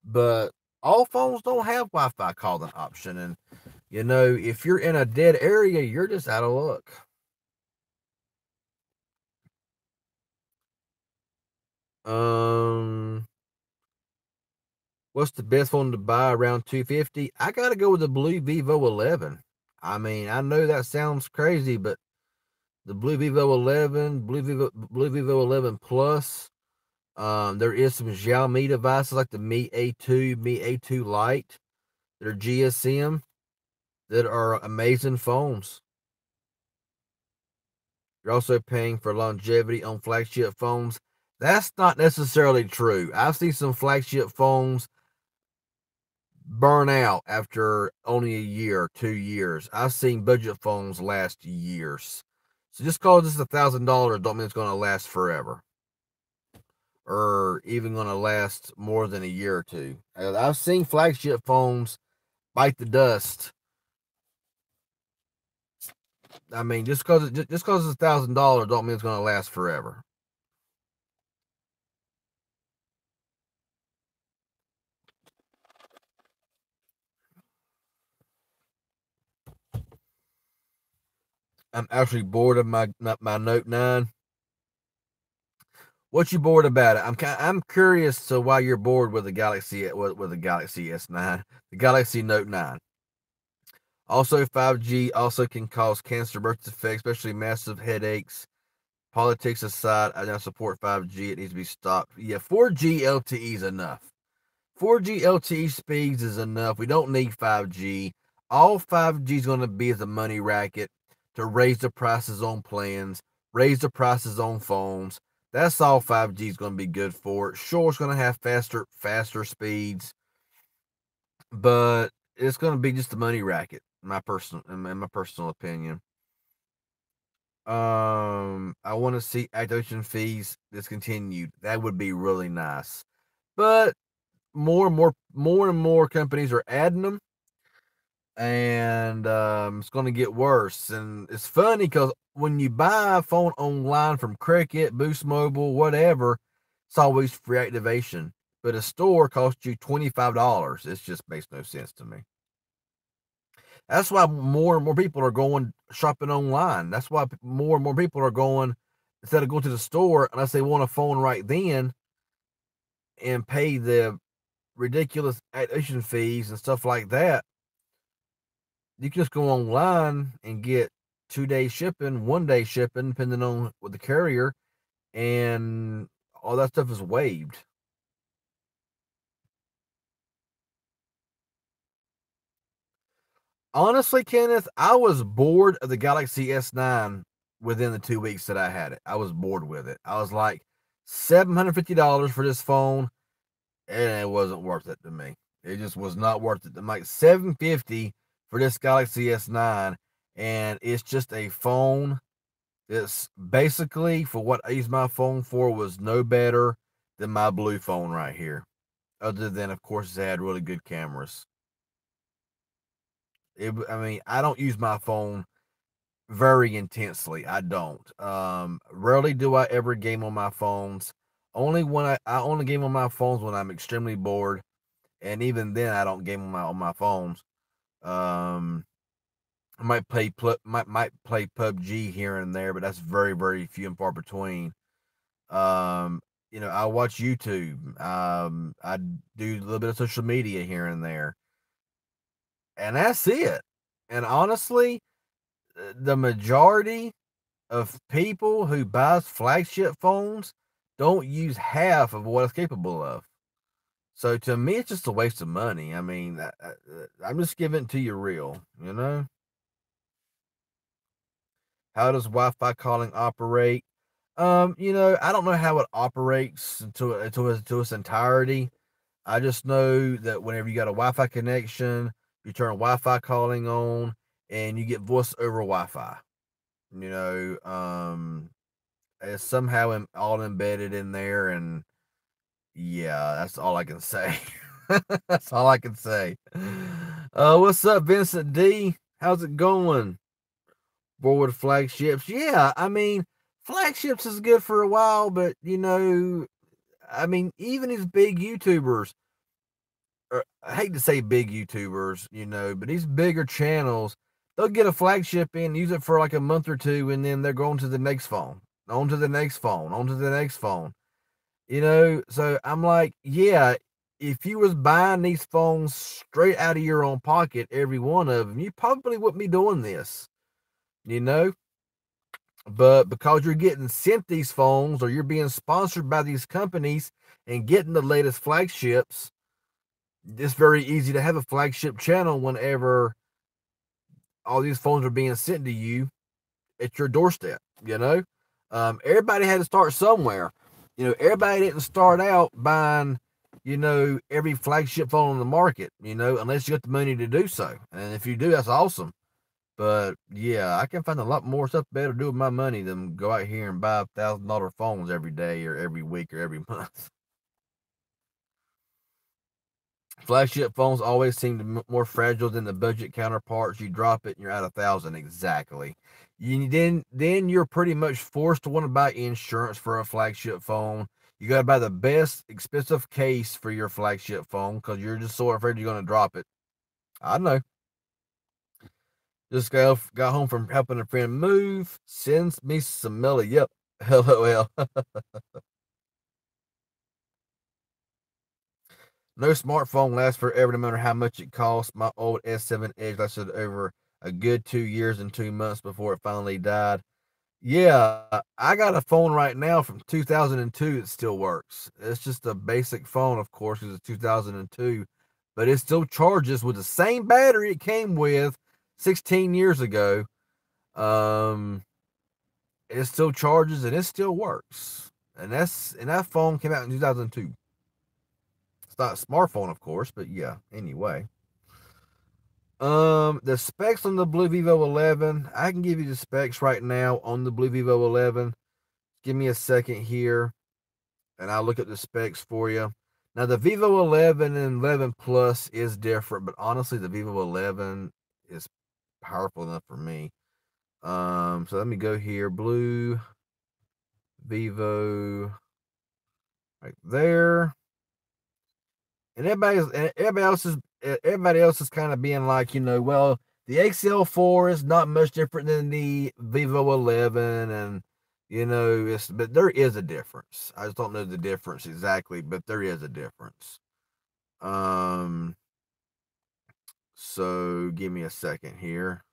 but all phones don't have Wi-Fi calling option. And if you're in a dead area, you're just out of luck. Um, What's the best phone to buy around 250? I gotta go with the Blu Vivo 11. I mean, I know that sounds crazy, but the Blu Vivo 11, Blu Vivo 11 Plus. There is some Xiaomi devices like the Mi A2, Mi A2 Lite that are GSM that are amazing phones. You're also paying for longevity on flagship phones. That's not necessarily true. I've seen some flagship phones burn out after only a year, 2 years. I've seen budget phones last years. So just because it's $1,000 don't mean it's going to last forever, or even going to last more than a year or two. I've seen flagship phones bite the dust. I mean, just because it's $1,000 don't mean it's going to last forever. I'm actually bored of my Note 9. What you bored about it? I'm curious to why you're bored with the Galaxy S9, the Galaxy Note 9. Also, 5G also can cause cancer, birth defects, especially massive headaches. Politics aside, I now support 5G. It needs to be stopped. Yeah, 4G LTE is enough. 4G LTE speeds is enough. We don't need 5G. All 5G is going to be is a money racket to raise the prices on plans, raise the prices on phones. That's all 5G is going to be good for. Sure, it's going to have faster speeds, but it's going to be just a money racket. In my personal opinion. I want to see activation fees discontinued. That would be really nice. But more and more companies are adding them, and it's going to get worse. And it's funny because when you buy a phone online from Cricket, Boost Mobile, whatever, it's always free activation. But a store costs you $25. It just makes no sense to me. That's why more and more people are going shopping online. That's why more and more people are going, instead of going to the store unless they want a phone right then and pay the ridiculous activation fees and stuff like that. You can just go online and get 2 day shipping, 1 day shipping, depending on what the carrier, and all that stuff is waived. Honestly, Kenneth, I was bored of the Galaxy S9 within the 2 weeks that I had it. I was bored with it. I was like, $750 for this phone, and it wasn't worth it to me. It just was not worth it. I'm like, $750 for this Galaxy S9, and it's just a phone. It's basically, for what I used my phone for, was no better than my blue phone right here. Other than, of course, it had really good cameras. I mean, I don't use my phone very intensely. I don't. Rarely do I ever game on my phones. Only when I only game on my phones when I'm extremely bored, and even then, I don't game on my phones. Um, I might play PUBG here and there, but that's very few and far between. Um, I watch YouTube. I do a little bit of social media here and there, and that's it. And honestly, the majority of people who buys flagship phones don't use half of what it's capable of. So to me, it's just a waste of money. I mean, I'm just giving it to you real. How does Wi-Fi calling operate? I don't know how it operates to its entirety. I just know that whenever you got a Wi-Fi connection, you turn Wi-Fi calling on, and you get voice over Wi-Fi. You know, it's somehow all embedded in there, and yeah, that's all I can say. That's all I can say. What's up, Vincent D? How's it going? Forward flagships. Yeah, I mean, flagships is good for a while, but I mean, even these big YouTubers, or I hate to say big YouTubers, but these bigger channels, they'll get a flagship in, use it for like a month or two, and then they're going to the next phone, on to the next phone, on to the next phone. So I'm like, yeah, if you was buying these phones straight out of your own pocket, every one of them, you probably wouldn't be doing this, you know. But because you're getting sent these phones, or you're being sponsored by these companies and getting the latest flagships, it's very easy to have a flagship channel whenever all these phones are being sent to you at your doorstep. You know, everybody had to start somewhere. Everybody didn't start out buying, every flagship phone on the market. Unless you got the money to do so. And if you do, that's awesome. But yeah, I can find a lot more stuff better to do with my money than go out here and buy $1,000 phones every day or every week or every month. Flagship phones always seem to be more fragile than the budget counterparts. You drop it and you're at 1,000 exactly. Then you're pretty much forced to want to buy insurance for a flagship phone. You got to buy the best expensive case for your flagship phone because you're just so afraid you're going to drop it. I know. Just got home from helping a friend move. Sends me some Melly. Yep. LOL. No smartphone lasts forever, no matter how much it costs. My old S7 Edge lasted over a good 2 years and 2 months before it finally died. Yeah, I got a phone right now from 2002 that still works. It's just a basic phone, of course, because it's 2002, but it still charges with the same battery it came with 16 years ago. Um, it still charges and it still works. And that phone came out in 2002. It's not a smartphone, of course, but yeah. Anyway, the specs on the Blu Vivo 11. I can give you the specs right now on the Blu Vivo 11. Give me a second here, and I'll look at the specs for you. Now, the Vivo 11 and 11 Plus is different, but honestly, the Vivo 11 is powerful enough for me. So let me go here. Blu Vivo, right there. And everybody else is kind of being like, well, the XL4 is not much different than the Vivo 11, and but there is a difference. I just don't know the difference exactly, but there is a difference. Um, so give me a second here.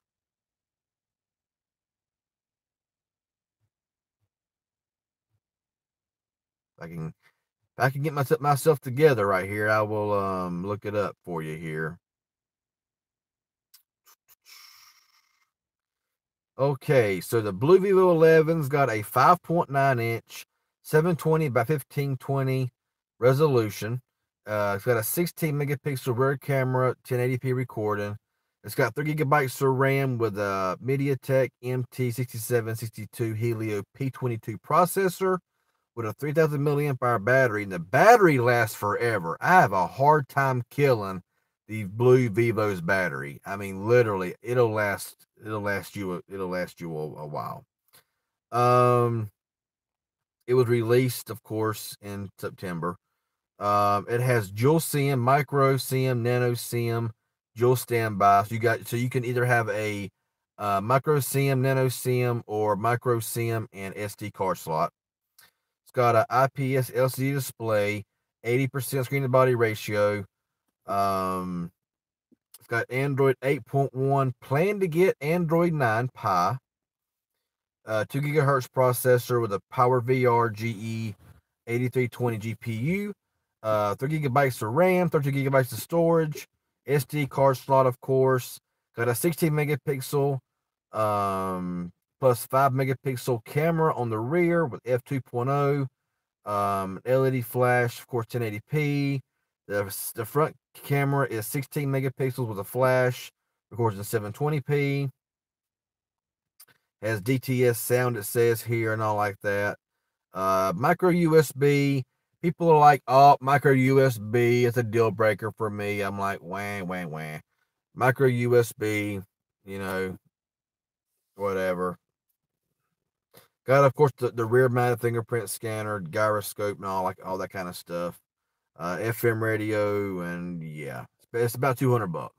If I can get myself together right here, I will look it up for you here. Okay, so the Blu Vivo 11's got a 5.9-inch 720 by 1520 resolution. It's got a 16 megapixel rear camera, 1080p recording. It's got 3 gigabytes of RAM with a MediaTek MT6762 Helio P22 processor with a 3000 milliamp hour battery, and the battery lasts forever. I have a hard time killing the Blu Vivo's battery. I mean, literally, it'll last you a while. Um, it was released, of course, in September. It has dual SIM, micro SIM, nano SIM, dual standby. So you can either have a micro SIM, nano SIM, or micro SIM and SD card slot. It's got an IPS LCD display, 80% screen to body ratio. Um, it's got Android 8.1, plan to get Android 9 Pie, 2 gigahertz processor with a Power VR GE 8320 GPU, 3 gigabytes of RAM, 32 gigabytes of storage, SD card slot, of course. Got a 16 megapixel plus 5 megapixel camera on the rear with f2.0, LED flash, of course, 1080p. The front camera is 16 megapixels with a flash, records in 720p. Has DTS sound, it says here, and all like that. Micro USB. People are like, oh, micro USB is a deal breaker for me. I'm like, wah, wah, wah. Micro USB, you know, whatever. Got, of course, the rear mounted fingerprint scanner, gyroscope, and all that kind of stuff. FM radio, and yeah, it's about $200.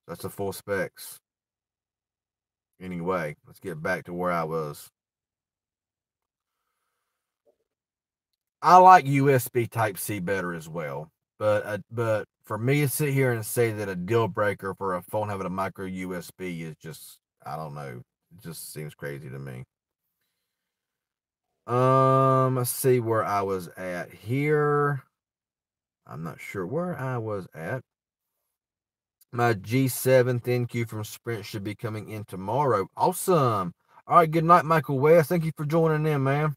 That's the full specs. Anyway, let's get back to where I was. I like USB Type C better as well, but for me to sit here and say that a deal breaker for a phone having a micro USB is just, I don't know, it just seems crazy to me. Let's see where I was at here. I'm not sure where I was at. My G7 thank you from Sprint should be coming in tomorrow. Awesome. All right, good night, Michael West. Thank you for joining in, man.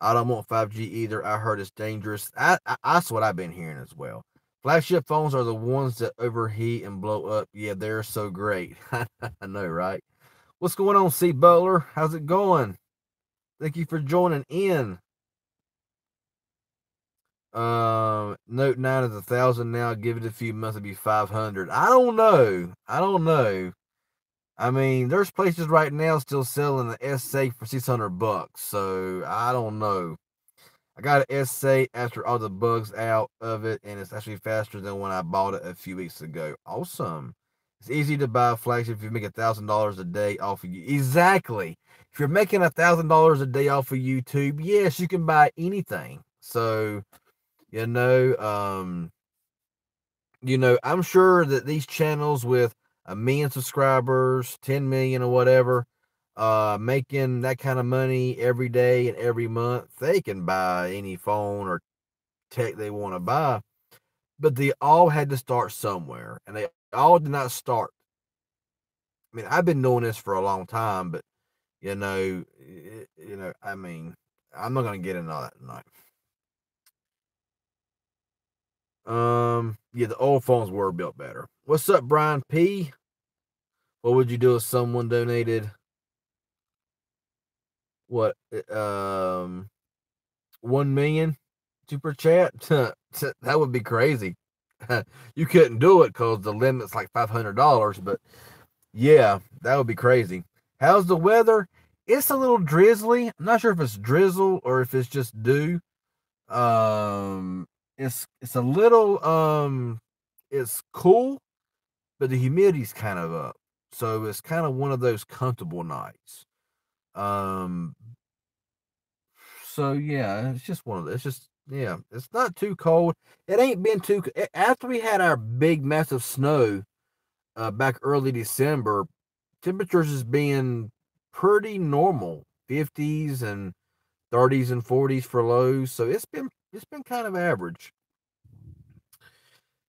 I don't want 5G either. I heard it's dangerous. That's what I've been hearing as well. Flagship phones are the ones that overheat and blow up. Yeah, they're so great. I know, right? What's going on, C. Butler? How's it going? Thank you for joining in. Note 9 is 1,000 now. Give it a few months, it'll be 500. I don't know. I don't know. I mean, there's places right now still selling the S8 for $600, so I don't know. I got an S8 after all the bugs out of it, and it's actually faster than when I bought it a few weeks ago. Awesome. It's easy to buy a flagship if you make $1,000 a day off of you. Exactly. If you're making $1,000 a day off of YouTube, yes, you can buy anything. So, you know, um, I'm sure that these channels with 1 million subscribers, 10 million or whatever, making that kind of money every day and every month, they can buy any phone or tech they want to buy. But they all had to start somewhere, and they all did not start. I mean, I've been doing this for a long time, but I mean, I'm not gonna get into all that tonight. Yeah, the old phones were built better. What's up, Brian P? What would you do if someone donated what 1 million super chat? That would be crazy. You couldn't do it because the limit's like $500, but yeah, that would be crazy. How's the weather? It's a little drizzly. I'm not sure if it's drizzle or if it's just dew. Um, it's a little it's cool, but the humidity's kind of up. So it's kind of one of those comfortable nights. Um, so yeah, it's just one of those. It's just yeah, it's not too cold. It ain't been too after we had our big massive snow back early December. Temperatures is being pretty normal, 50s and 30s and 40s for lows. So it's been kind of average.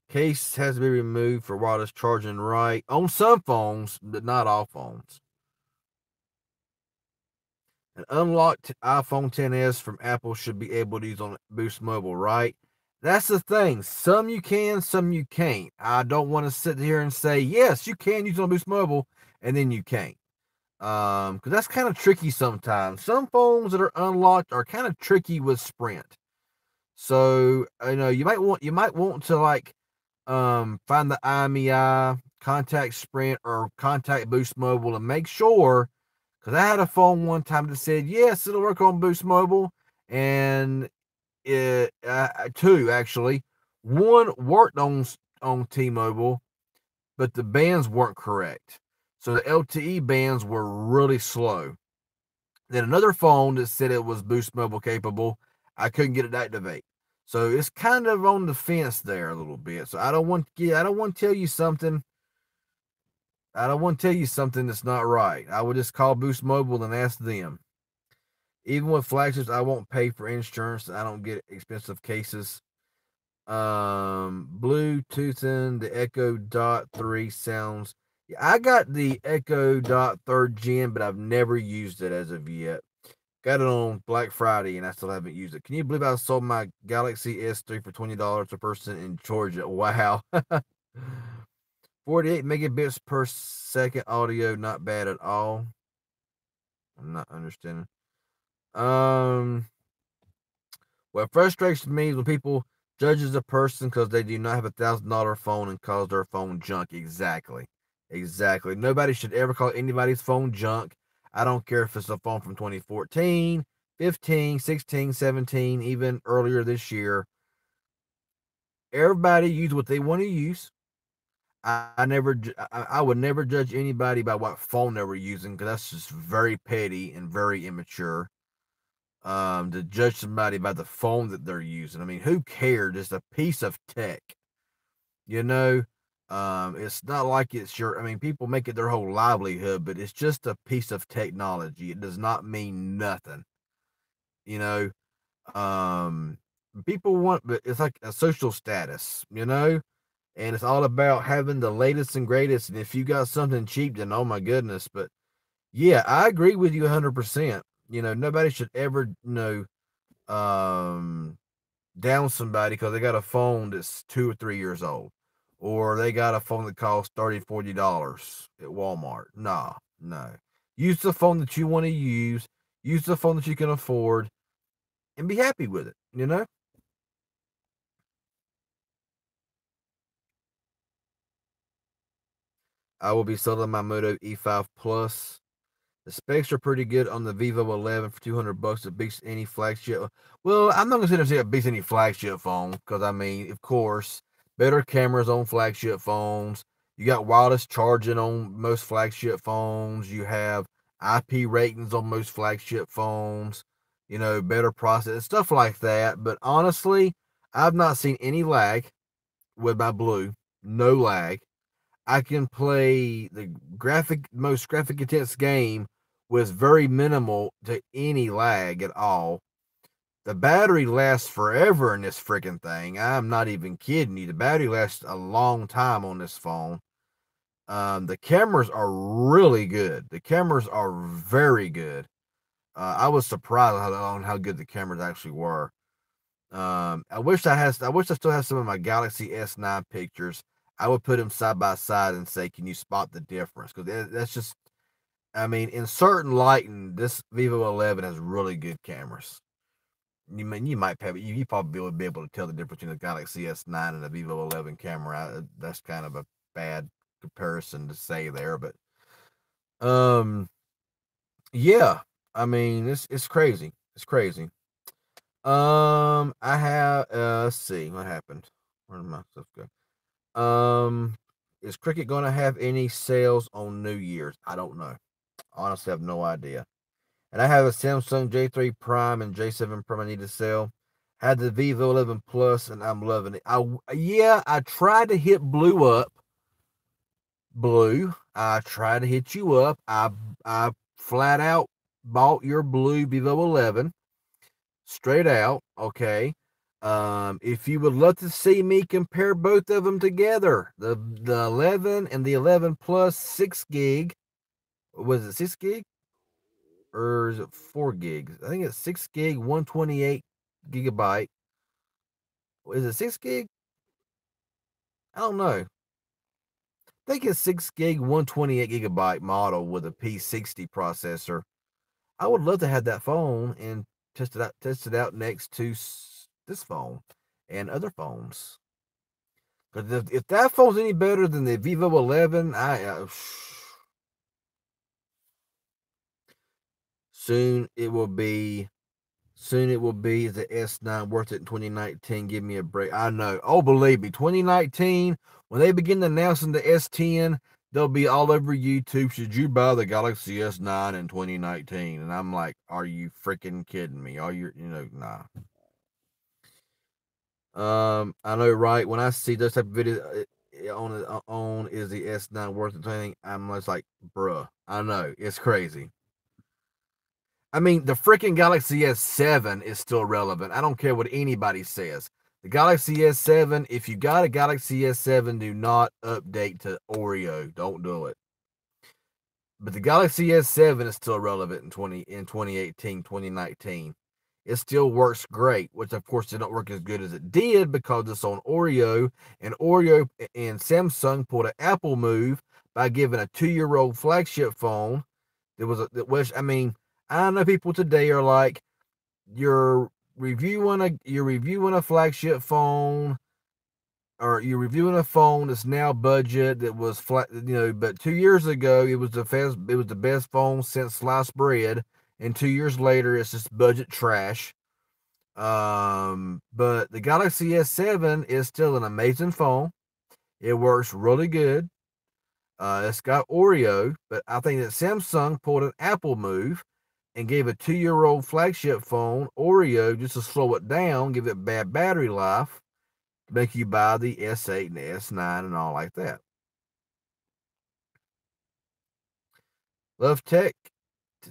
Case has to be removed for wireless charging right on some phones, but not all phones. An unlocked iPhone XS from Apple should be able to use on Boost Mobile, right? That's the thing. Some you can, some you can't. I don't want to sit here and say, yes, you can use it on Boost Mobile, and then you can't. Because that's kind of tricky sometimes. Some phones that are unlocked are kind of tricky with Sprint. So, you might want to like find the IMEI, contact Sprint or contact Boost Mobile and make sure. Because I had a phone one time that said, yes, it'll work on Boost Mobile. And two, actually. One worked on T-Mobile, but the bands weren't correct. So the LTE bands were really slow. Then another phone that said it was Boost Mobile capable, I couldn't get it to activate. So it's kind of on the fence there a little bit. So I don't want to tell you something. I don't want to tell you something that's not right. I would just call Boost Mobile and ask them. Even with flagships, I won't pay for insurance. I don't get expensive cases. Bluetoothing the Echo Dot 3 sounds. Yeah, I got the Echo Dot 3rd gen, but I've never used it as of yet. Got it on Black Friday and I still haven't used it. Can you believe I sold my Galaxy S3 for $20 per person in Georgia? Wow. 48 megabits per second audio, not bad at all. I'm not understanding. What frustrates me is when people judges a person because they do not have $1,000 phone and calls their phone junk. Exactly. Exactly. Nobody should ever call anybody's phone junk. I don't care if it's a phone from 2014, 15, 16, 17, even earlier this year. Everybody use what they want to use. I would never judge anybody by what phone they were using because that's just very petty and very immature. To judge somebody by the phone that they're using. I mean, who cares? It's a piece of tech, you know. It's not like it's your. I mean, people make it their whole livelihood, but it's just a piece of technology. It does not mean nothing, you know. Um, People want, but it's like a social status, you know. And it's all about having the latest and greatest. And if you got something cheap, then oh my goodness. But yeah, I agree with you 100%. Nobody should ever, um, down somebody because they got a phone that's 2 or 3 years old, or they got a phone that costs $30, $40 at Walmart. Nah, no. Use the phone that you want to use the phone that you can afford, and be happy with it. I will be selling my Moto E5 Plus. The specs are pretty good on the Vivo 11 for $200. It beats any flagship. Well, I'm not gonna say it beats any flagship phone because I mean, of course, better cameras on flagship phones. You got wireless charging on most flagship phones. You have IP ratings on most flagship phones. Better process stuff like that. But honestly, I've not seen any lag with my Blue. No lag. I can play the most graphic intense game with very minimal to any lag at all. The battery lasts forever in this freaking thing. I'm not even kidding you. The battery lasts a long time on this phone. The cameras are really good. The cameras are very good. I was surprised on how good the cameras actually were. I wish I still have some of my Galaxy S9 pictures. I would put them side by side and say, can you spot the difference? Because that's just, I mean, in certain lighting, this Vivo 11 has really good cameras. You probably would be able to tell the difference between the Galaxy S9 and the Vivo 11 camera. That's kind of a bad comparison to say there, but um, yeah, I mean, it's crazy. It's crazy. I have let's see what happened. Where did my stuff go? Is Cricket gonna have any sales on New Year's? I don't know. Honestly, I have no idea. And I have a Samsung J3 Prime and J7 Prime I need to sell. Had the Vivo 11 Plus and I'm loving it. I tried to hit Blue up. Blue, I tried to hit you up. I flat out bought your Blue Vivo 11 straight out. Okay. If you would love to see me compare both of them together, the 11 and the 11 Plus 6 gig, was it 6 gig or is it 4 gigs? I think it's 6 gig, 128 gigabyte. Is it 6 gig? I don't know. I think it's 6 gig, 128 gigabyte model with a P60 processor. I would love to have that phone and test it out next to this phone and other phones. Because if that phone's any better than the Vivo 11, soon it will be. Soon it will be the S9 worth it in 2019. Give me a break. I know. Oh, believe me, 2019, when they begin announcing the S10, they'll be all over YouTube. Should you buy the Galaxy S9 in 2019? And I'm like, are you freaking kidding me? Nah. I know, right? When I see those type of videos on is the S9 worth it? Anything? I'm just like, bruh. I know it's crazy. I mean, the freaking Galaxy S7 is still relevant. I don't care what anybody says. The Galaxy S7, if you got a Galaxy S7, do not update to Oreo. Don't do it. But the Galaxy S7 is still relevant in 2018, 2019. It still works great, which of course didn't work as good as it did because it's on Oreo, and Oreo and Samsung pulled an Apple move by giving a 2-year-old flagship phone. Which I mean, I know people today are like, you're reviewing a flagship phone, or you're reviewing a phone that's now budget that was flat, but 2 years ago it was the best phone since sliced bread, and 2 years later it's just budget trash. But the Galaxy S7 is still an amazing phone. It works really good. It's got Oreo, but I think that Samsung pulled an Apple move and gave a 2-year-old flagship phone Oreo just to slow it down, give it bad battery life, to make you buy the S8 and the S9 and all like that. Love Tech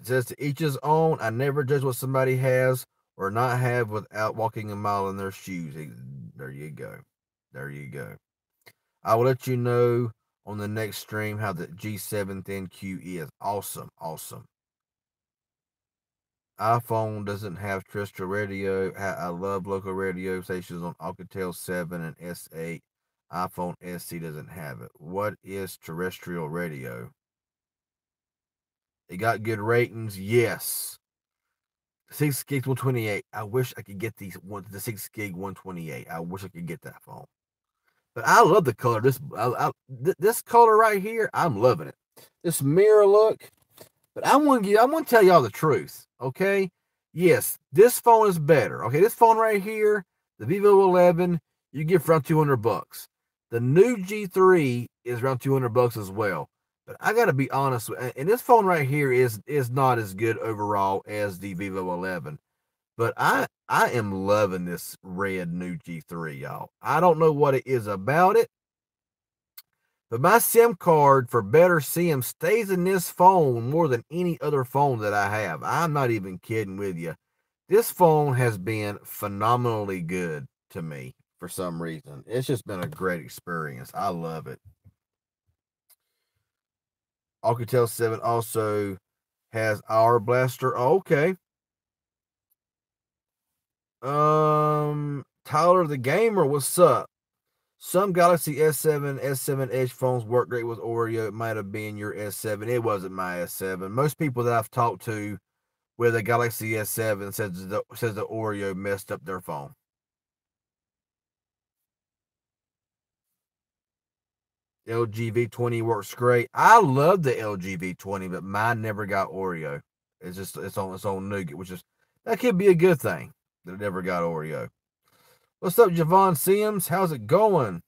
says to each his own. I never judge what somebody has or not have without walking a mile in their shoes. There you go. There you go. I will let you know on the next stream how the G7 Thin Q is. Awesome, awesome. iPhone doesn't have terrestrial radio. I love local radio stations on Alcatel 7 and S8. iPhone SE doesn't have it. What is terrestrial radio? It got good ratings, yes. 6 gigs 128. I wish I could get the 6 gig 128. I wish I could get that phone. But I love the color. This color right here, I'm loving it. This mirror look. But I want to tell y'all the truth, okay? Yes, this phone is better. Okay, this phone right here, the Vivo 11, you get for around $200. The new G3 is around $200 as well. But I gotta be honest, and this phone right here is not as good overall as the Vivo 11. But I am loving this red new G3, y'all. I don't know what it is about it, but my SIM card for better SIM stays in this phone more than any other phone that I have. I'm not even kidding with you. This phone has been phenomenally good to me for some reason. It's just been a great experience. I love it. Alcatel 7 also has our blaster. Oh, okay. Tyler the Gamer, what's up? Some Galaxy S7, S7 Edge phones work great with Oreo. It might have been your S7. It wasn't my S7. Most people that I've talked to with a Galaxy S7 says the Oreo messed up their phone. LG V20 works great. I love the LG V20, but mine never got Oreo. It's on its own nougat, which is that could be a good thing that it never got Oreo. What's up, Javon Sims? How's it going?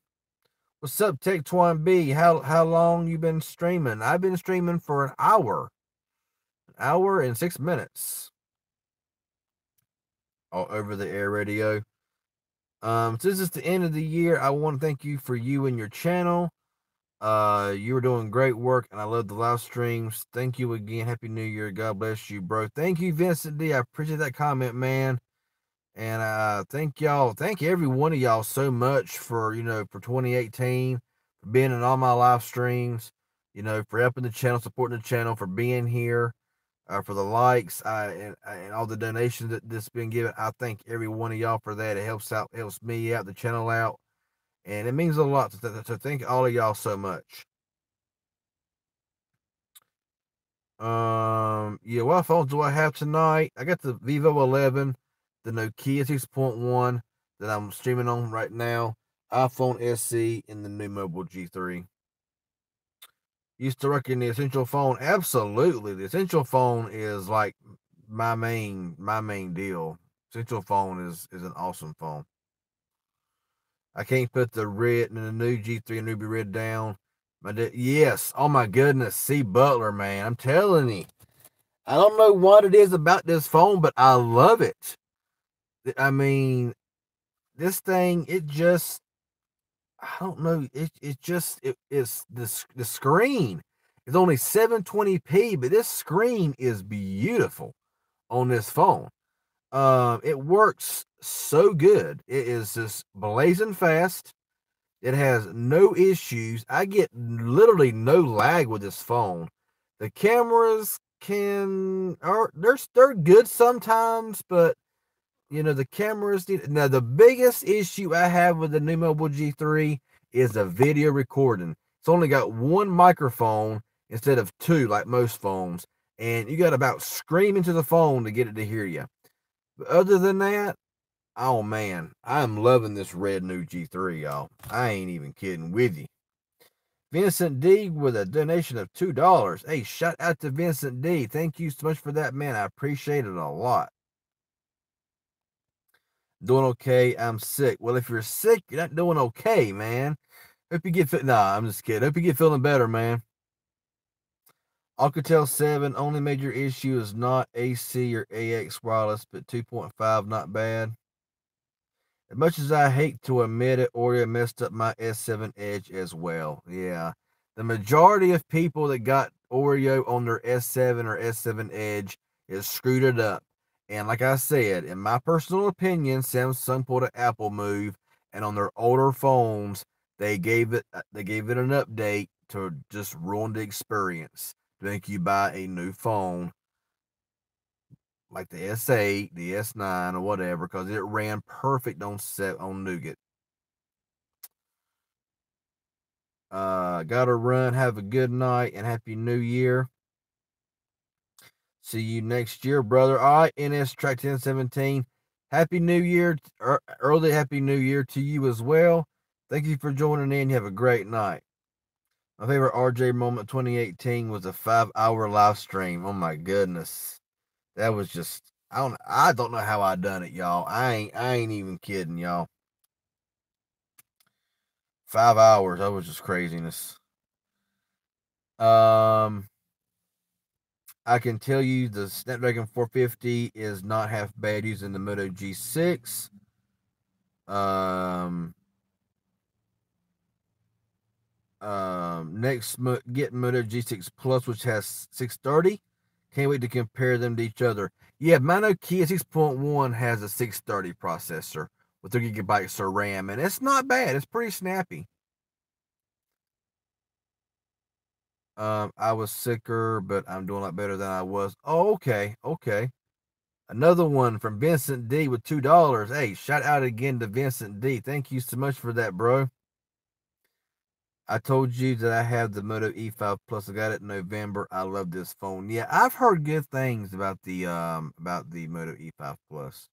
What's up, Tech Twine B? How long you been streaming? I've been streaming for an hour and 6 minutes. All over the air radio. Since it's the end of the year, I want to thank you for you and your channel. You were doing great work, and I love the live streams. Thank you again. Happy New Year. God bless you, bro. Thank you, Vincent D. I appreciate that comment, man. And thank y'all, thank every one of y'all so much for, for 2018, for being in all my live streams, for helping the channel, supporting the channel, for being here, for the likes, and all the donations that's been given. I thank every one of y'all for that. It helps me out, the channel out, and it means a lot. So thank all of y'all so much. Yeah, what phones do I have tonight? I got the Vivo 11, the Nokia 6.1 that I'm streaming on right now, iPhone SE, and the new Mobile G3. Used to work in the Essential phone. Absolutely, the Essential phone is like my main deal. Essential phone is an awesome phone. I can't put the red and the new G3 and Ruby Red down. Yes, oh my goodness, C Butler, man, I'm telling you. I don't know what it is about this phone, but I love it. I mean, this thing, I don't know. It's the screen. It's only 720p, but this screen is beautiful on this phone. It works so good. It is just blazing fast. It has no issues. I get literally no lag with this phone. The cameras they're good sometimes, but the cameras now the biggest issue I have with the new Mobile G3 is the video recording. It's only got one microphone instead of two like most phones, and you got about scream into the phone to get it to hear you. But other than that, oh man, I'm loving this red new G3, y'all. I ain't even kidding with you. Vincent D with a donation of $2. Hey, shout out to Vincent D. Thank you so much for that, man. I appreciate it a lot. Doing okay. I'm sick. Well, if you're sick, you're not doing okay, man. Hope you get fit. Nah, I'm just kidding. Hope you get feeling better, man. Alcatel 7, only major issue is not AC or AX wireless, but 2.5, not bad. As much as I hate to admit it, Oreo messed up my S7 Edge as well. Yeah. The majority of people that got Oreo on their S7 or S7 Edge is screwed it up. And like I said, in my personal opinion, Samsung pulled an Apple move, and on their older phones, They gave it an update to just ruin the experience to make you buy a new phone like the S8, the S9, or whatever, because it ran perfect on Nougat. Gotta run. Have a good night and happy New Year. See you next year, brother. All right, NS Track 1017. Happy New Year, early Happy New Year to you as well. Thank you for joining in. You have a great night. My favorite RJ moment 2018 was a 5-hour live stream. Oh my goodness. That was just I don't know how I done it, y'all. I ain't even kidding, y'all. 5 hours. That was just craziness. I can tell you the Snapdragon 450 is not half bad using the Moto G6. Next, get Moto G6 Plus, which has 630. Can't wait to compare them to each other. Yeah, my Nokia 6.1 has a 630 processor with 3 gigabytes of RAM, and it's not bad. It's pretty snappy. I was sicker, but I'm doing a lot better than I was. Oh, okay. Another one from Vincent D with $2. Hey, shout out again to Vincent D. Thank you so much for that, bro. I told you that I have the Moto E5 Plus. I got it in November. I love this phone. Yeah, I've heard good things about the Moto E5 Plus.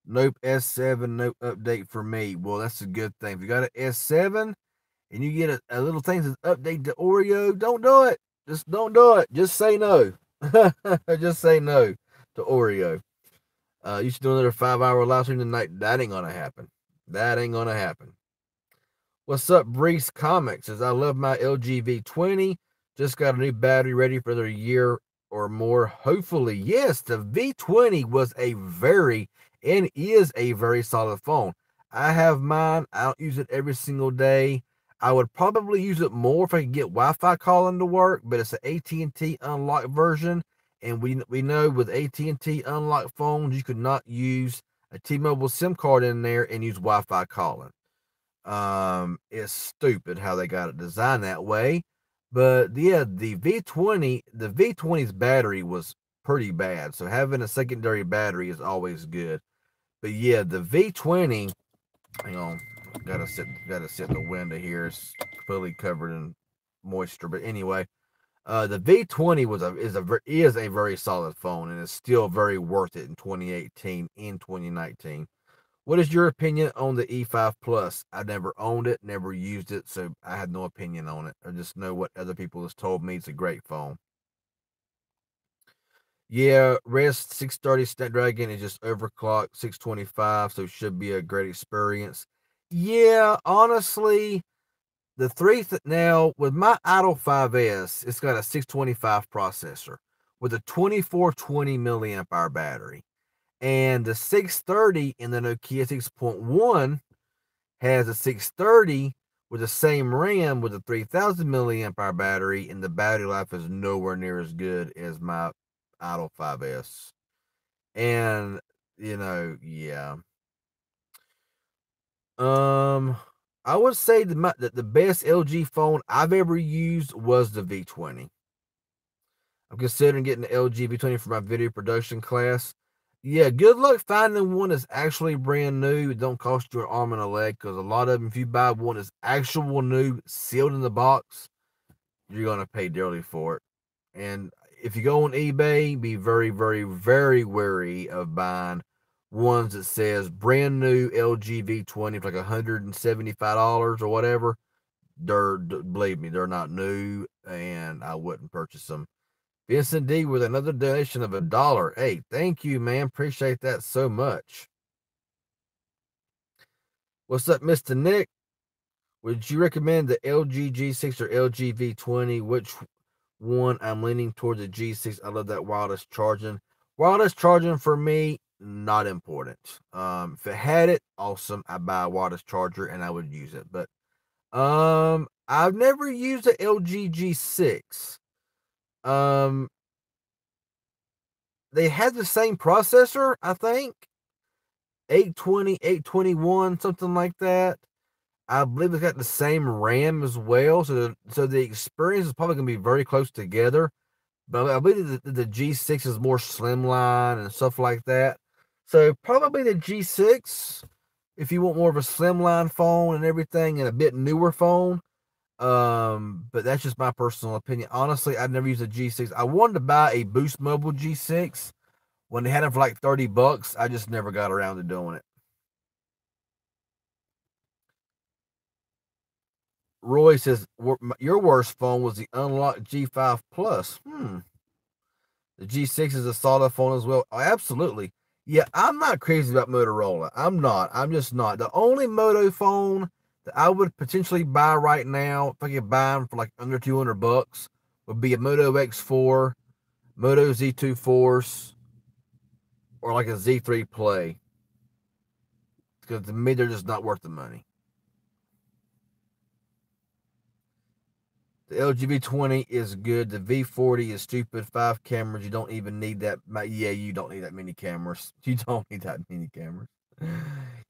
Nope, S7, nope update for me. Well, that's a good thing. If you got an S7 and you get a little thing to update to Oreo, don't do it. Just don't do it. Just say no. Just say no to Oreo. You should do another 5-hour live stream tonight. That ain't gonna happen. That ain't gonna happen. What's up, Brees Comics? Says I love my LG V20. Just got a new battery ready for their year or more. Hopefully, yes. The V20 was a very and is a very solid phone. I have mine. I don't use it every single day. I would probably use it more if I could get Wi-Fi calling to work, but it's an AT&T unlocked version, and we know with AT&T unlocked phones, you could not use a T-Mobile SIM card in there and use Wi-Fi calling. It's stupid how they got it designed that way. But yeah, the V20's battery was pretty bad. So having a secondary battery is always good. But yeah, the V20, hang on, gotta sit in the window here. It's fully covered in moisture. But anyway, the V20 is a very solid phone and it's still very worth it in 2018 and 2019. What is your opinion on the E5 Plus? I never owned it, never used it, so I have no opinion on it. I just know what other people have told me. It's a great phone. Yeah, Rest 630 Snapdragon is just overclocked 625, so it should be a great experience. Yeah, honestly, now with my Idol 5S, it's got a 625 processor with a 2420 milliamp hour battery. And the 630 in the Nokia 6.1 has a 630 with the same RAM with a 3000 milliamp hour battery, and the battery life is nowhere near as good as my Idol 5S. And yeah. I would say that the best LG phone I've ever used was the V20. I'm considering getting the LG V20 for my video production class. Yeah, good luck finding one that's actually brand new. It don't cost you an arm and a leg, because a lot of them, if you buy one that's actual new, sealed in the box, you're gonna pay dearly for it. And if you go on eBay, be very, very, very wary of buying ones that says brand new LG V20 for like $175 or whatever. Believe me, they're not new, and I wouldn't purchase them. Vincent D with another donation of $1. Hey, thank you, man. Appreciate that so much. What's up, Mr. Nick? Would you recommend the LG G6 or LG V20? Which one? I'm leaning towards the G6. I love that wireless charging. Wireless charging for me, not important. If it had it, awesome. I buy a wireless charger and I would use it. But I've never used the LG G6. They had the same processor, I think. 820, 821, something like that. I believe it's got the same RAM as well, so the experience is probably going to be very close together. But I believe the G6 is more slimline and stuff like that. So probably the G6 if you want more of a slimline phone and everything and a bit newer phone. But that's just my personal opinion. Honestly, I've never used a G6. I wanted to buy a Boost Mobile G6 when they had them for like $30. I just never got around to doing it. Roy says your worst phone was the unlocked G5 Plus. The G6 is a solid phone as well. Oh, absolutely. Yeah, I'm not crazy about Motorola. I'm not. I'm just not. The only Moto phone that I would potentially buy right now, if I could buy them for like under $200, would be a Moto X4, Moto Z2 Force, or like a Z3 Play. Because to me, they're just not worth the money. The LG V20 is good. The V40 is stupid. 5 cameras. You don't even need that. Yeah, you don't need that many cameras. You don't need that many cameras.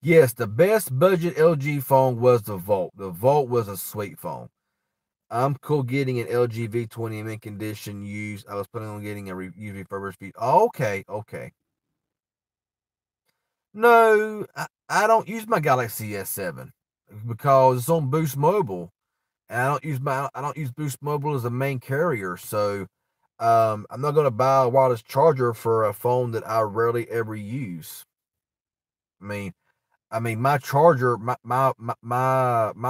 Yes, the best budget LG phone was the Volt. The Volt was a sweet phone. I'm cool getting an LG V20 in mint condition used. I was planning on getting a used refurbished V. Oh, okay, okay. No, I don't use my Galaxy S7 because it's on Boost Mobile, and I don't use Boost Mobile as a main carrier. So, I'm not going to buy a wireless charger for a phone that I rarely ever use. I mean, my charger, my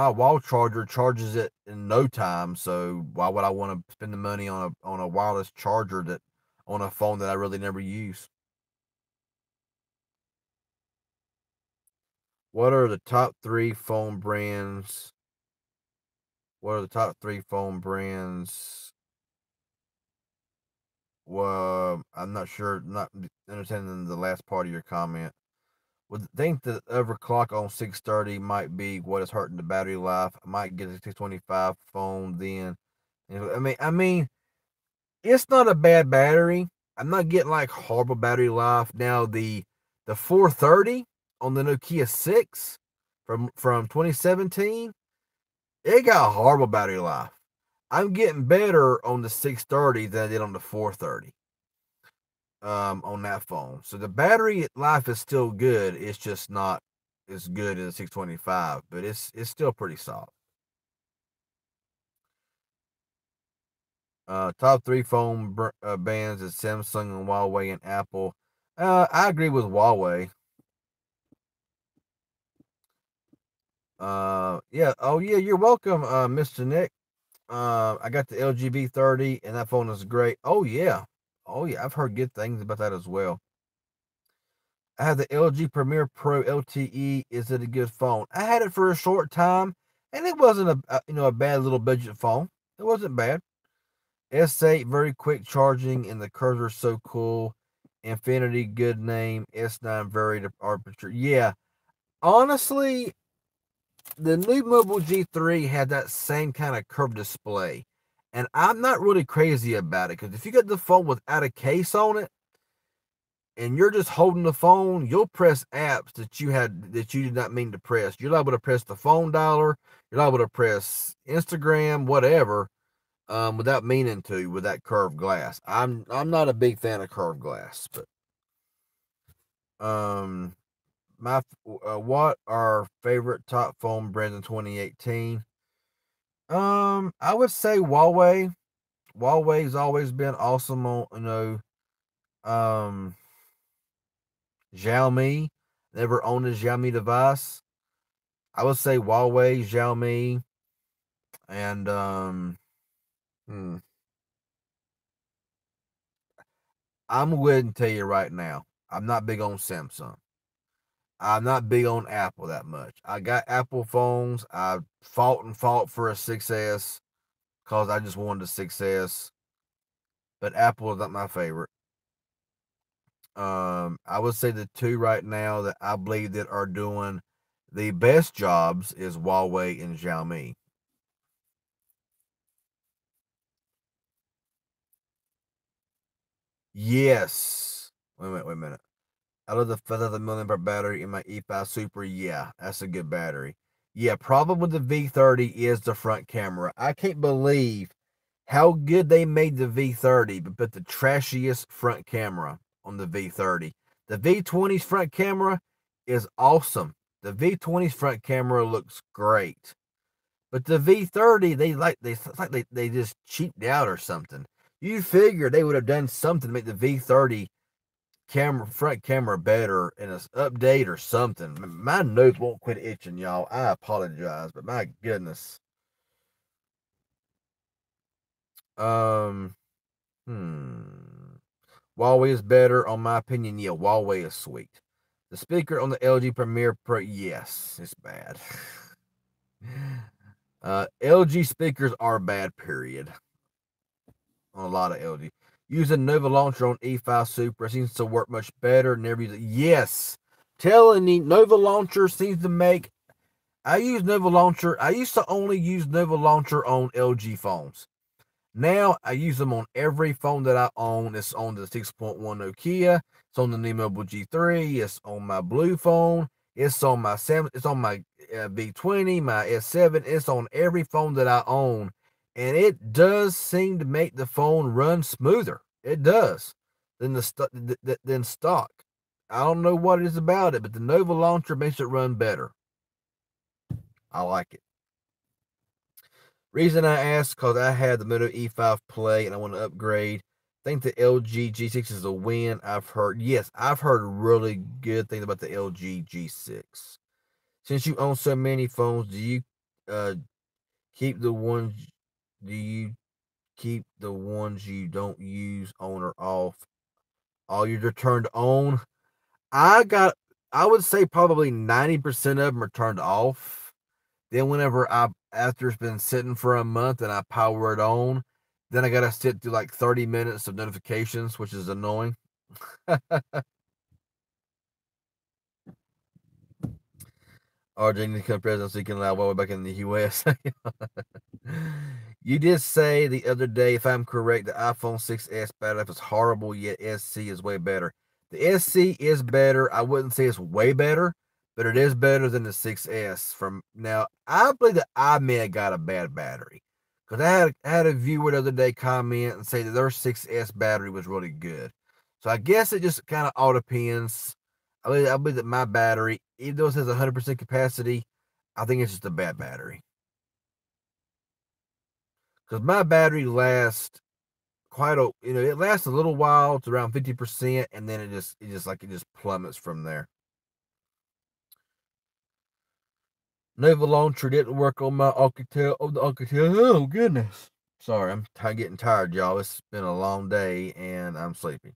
wall charger charges it in no time. So why would I want to spend the money on a wireless charger that on a phone that I really never use? What are the top three phone brands? What are the top three phone brands? Well, I'm not sure. Not understanding the last part of your comment. Would think that overclock on 630 might be what is hurting the battery life. I might get a 625 phone then. I mean, it's not a bad battery. I'm not getting like horrible battery life. Now the 430 on the Nokia 6 from 2017, it got horrible battery life. I'm getting better on the 630 than I did on the 430 on that phone. So the battery life is still good. It's just not as good as a 625, but it's still pretty solid. Top three phone brands is Samsung and Huawei and Apple. I agree with Huawei. Yeah. Oh, yeah. You're welcome, Mr. Nick. I got the LG V30, and that phone is great. Oh yeah. Oh yeah. I've heard good things about that as well. I have the LG Premier Pro LTE. Is it a good phone? I had it for a short time, and it wasn't a bad little budget phone. It wasn't bad. S8 very quick charging, and the cursor so cool. Infinity good name. S9 very arbitrary. Yeah, honestly, the new Mobile G3 had that same kind of curved display, and I'm not really crazy about it because if you get the phone without a case on it and you're just holding the phone, you'll press apps that you did not mean to press. You're liable to press the phone dialer. You're liable to press Instagram, whatever, without meaning to with that curved glass. I'm not a big fan of curved glass, but um, my what are favorite top phone brands in 2018? I would say Huawei. Huawei's always been awesome on um Xiaomi. Never owned a Xiaomi device. I would say Huawei, Xiaomi, and hmm, I'm going to tell you right now, I'm not big on Samsung. I'm not big on Apple that much. I got Apple phones. I fought for a 6S because I just wanted a 6S, but Apple is not my favorite. I would say the two right now that I believe that are doing the best jobs is Huawei and Xiaomi. Yes. Wait a minute. I love the feather the million per battery in my E5 Super. Yeah, that's a good battery. Yeah, problem with the V30 is the front camera. I can't believe how good they made the V30, but the trashiest front camera on the V30. The V20's front camera is awesome. The V20's front camera looks great. But the V30, it's like they just cheaped out or something. You figure they would have done something to make the V30 front camera better in an update or something. My nose won't quit itching, y'all. I apologize, but my goodness. Um, Huawei is better, on my opinion. Yeah, Huawei is sweet. The speaker on the LG Premier Pro, yes, it's bad. LG speakers are bad, period. On a lot of LG. Using Nova Launcher on E5 Super seems to work much better. Never use it. Yes, telling you, Nova Launcher seems to make. I use Nova Launcher. I used to only use Nova Launcher on LG phones. Now I use them on every phone that I own. It's on the 6.1 Nokia. It's on the new Mobile G3. It's on my Blue phone. It's on my It's on my V20, my S7. It's on every phone that I own, and it does seem to make the phone run smoother. It does than stock. I don't know what it is about it, but the Nova Launcher makes it run better. I like it. Reason I asked, because I had the Moto E5 Play and I want to upgrade. I think the LG G6 is a win. I've heard really good things about the LG G6. Since you own so many phones, do you uh keep the ones do you keep the ones you don't use on or off? All you're turned on? I would say probably 90% of them are turned off. Then after it's been sitting for a month and I power it on, then I gotta sit through like 30 minutes of notifications, which is annoying. RJ needs to become president so he can allow Huawei back in the US. You did say the other day, if I'm correct, the iPhone 6S battery life is horrible, yet SC is way better. The SC is better. I wouldn't say it's way better, but it is better than the 6S. From now, I believe the iMed got a bad battery. Because I had a viewer the other day comment and say that their 6S battery was really good. So I guess it just kind of all depends. I believe that my battery, even though it says 100% capacity, I think it's just a bad battery. Because my battery lasts it lasts a little while. It's around 50%, and then it just plummets from there. Nova Launcher didn't work on my Alcatel. Oh, the Alcatel. Oh, goodness. Sorry, I'm getting tired, y'all. It's been a long day, and I'm sleepy.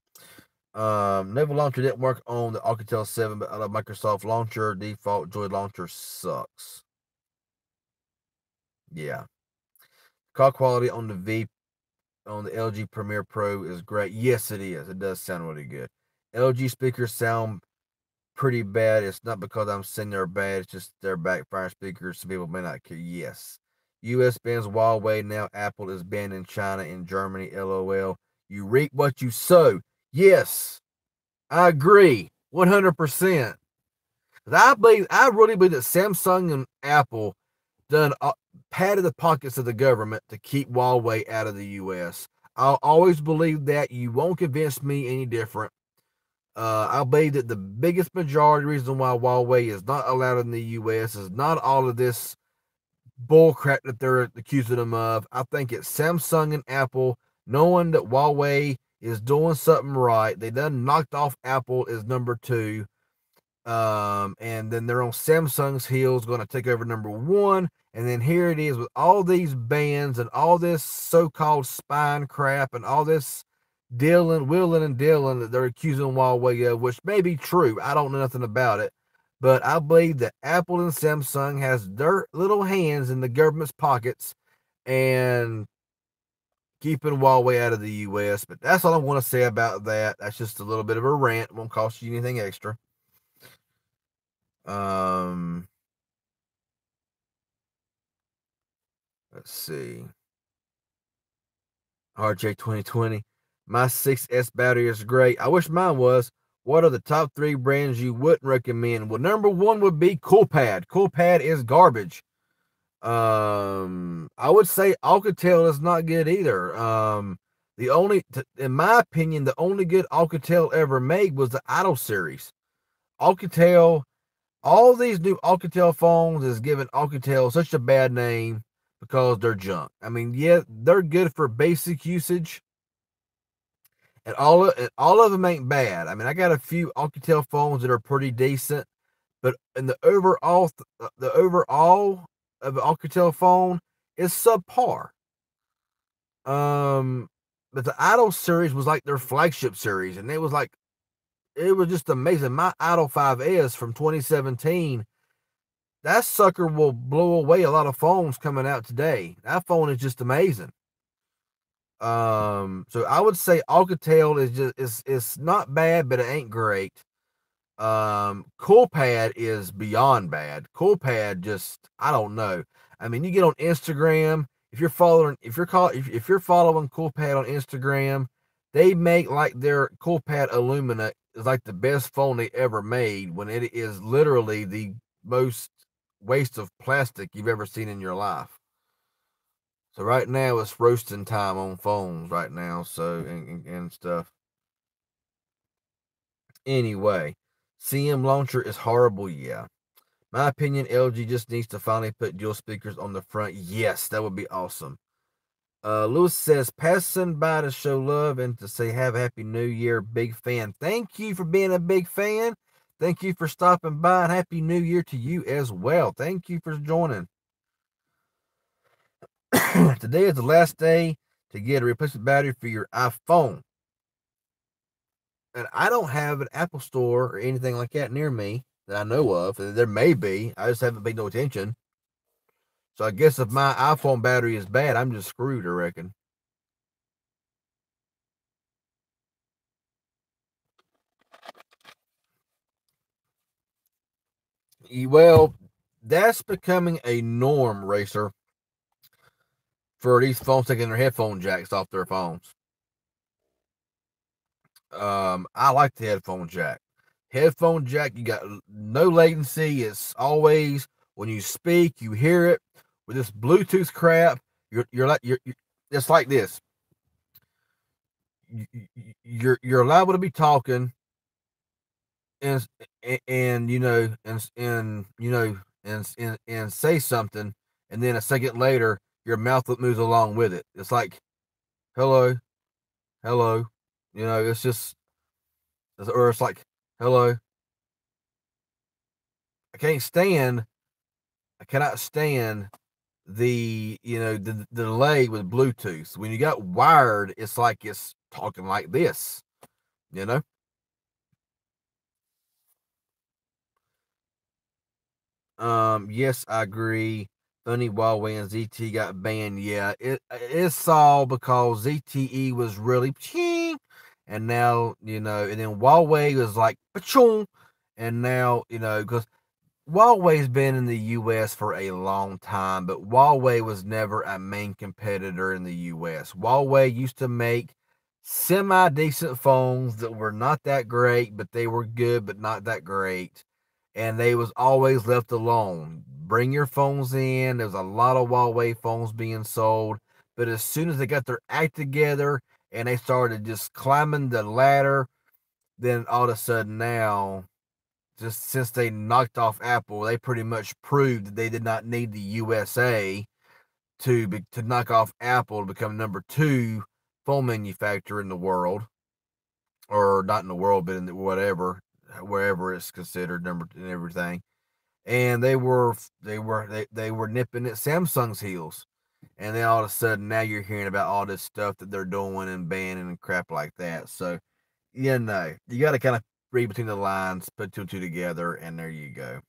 Nova Launcher didn't work on the Alcatel 7, but I love Microsoft Launcher. Default Joy Launcher sucks. Yeah. Call quality on the LG Premier Pro is great. Yes, it is. It does sound really good. LG speakers sound pretty bad. It's not because I'm saying they're bad. It's just they're backfire speakers. Some people may not care. Yes. US bans Huawei. Now Apple is banned in China and Germany. LOL. You reap what you sow. Yes. I agree. 100%. I really believe that Samsung and Apple done padded the pockets of the government to keep Huawei out of the U.S. I'll always believe that. You won't convince me any different. I believe that the biggest majority reason why Huawei is not allowed in the U.S. is not all of this bullcrap that they're accusing them of. I think it's Samsung and Apple knowing that Huawei is doing something right. They done knocked off Apple as number two. And then they're on Samsung's heels, going to take over number one. And then here it is with all these bans and all this so-called spine crap and all this wheeling and dealing that they're accusing Huawei of, which may be true. I don't know nothing about it. But I believe that Apple and Samsung has their little hands in the government's pockets and keeping Huawei out of the U.S. But that's all I want to say about that. That's just a little bit of a rant. It won't cost you anything extra. Let's see. RJ 2020. My 6S battery is great. I wish mine was. What are the top 3 brands you wouldn't recommend? Well, number 1 would be Coolpad. Coolpad is garbage. I would say Alcatel is not good either. The only, in my opinion, the only good Alcatel ever made was the Idol series. Alcatel, all these new Alcatel phones is giving Alcatel such a bad name because they're junk. I mean, yeah, they're good for basic usage, and all of them ain't bad. I mean, I got a few Alcatel phones that are pretty decent, but in the overall of an Alcatel phone is subpar. Um, but the Idol series was like their flagship series, and it was just amazing. My Idol 5S from 2017, that sucker will blow away a lot of phones coming out today. That phone is just amazing. So I would say Alcatel is just it's not bad, but it ain't great. Coolpad is beyond bad. Coolpad just, I don't know. I mean, you get on Instagram, if you're following Coolpad on Instagram, they make like their Coolpad Illumina is like the best phone they ever made, when it is literally the most waste of plastic you've ever seen in your life. So right now it's roasting time on phones right now, so and stuff. Anyway, CM launcher is horrible, yeah. My opinion, LG just needs to finally put dual speakers on the front. Yes, that would be awesome. Lewis says, passing by to show love and to say have a happy new year. Big fan. Thank you for being a big fan. Thank you for stopping by, and happy new year to you as well. Thank you for joining. Today is the last day to get a replacement battery for your iPhone. And I don't have an Apple store or anything like that near me that I know of. There may be. I just haven't paid no attention. So I guess if my iPhone battery is bad, I'm just screwed, I reckon. Well, that's becoming a norm, Racer, for these phones taking their headphone jacks off their phones. I like the headphone jack. Headphone jack, you got no latency. It's always when you speak, you hear it. With this Bluetooth crap, you're it's like this. You're liable to be talking and and say something, and then a second later your mouth moves along with it. It's like hello, hello, it's just, or it's like hello. I can't stand. I cannot stand the delay with Bluetooth. When you got wired, it's like it's talking like this, you know. Yes, I agree. Funny Huawei and ZT got banned. Yeah, it's all because ZTE was really ching, and now and then Huawei was like pachong, and now because Huawei's been in the US for a long time, but Huawei was never a main competitor in the US. Huawei used to make semi decent phones that were not that great, but they were good, but not that great. And they was always left alone. Bring your phones in. There's a lot of Huawei phones being sold. But as soon as they got their act together and they started just climbing the ladder, then all of a sudden now, just since they knocked off Apple, they pretty much proved that they did not need the USA to knock off Apple to become number 2 phone manufacturer in the world, or not in the world, but in the wherever it's considered number and everything. And they were nipping at Samsung's heels, and then all of a sudden now you're hearing about all this stuff that they're doing and banning and crap like that. So you got to kind of read between the lines, put two and two together, and there you go.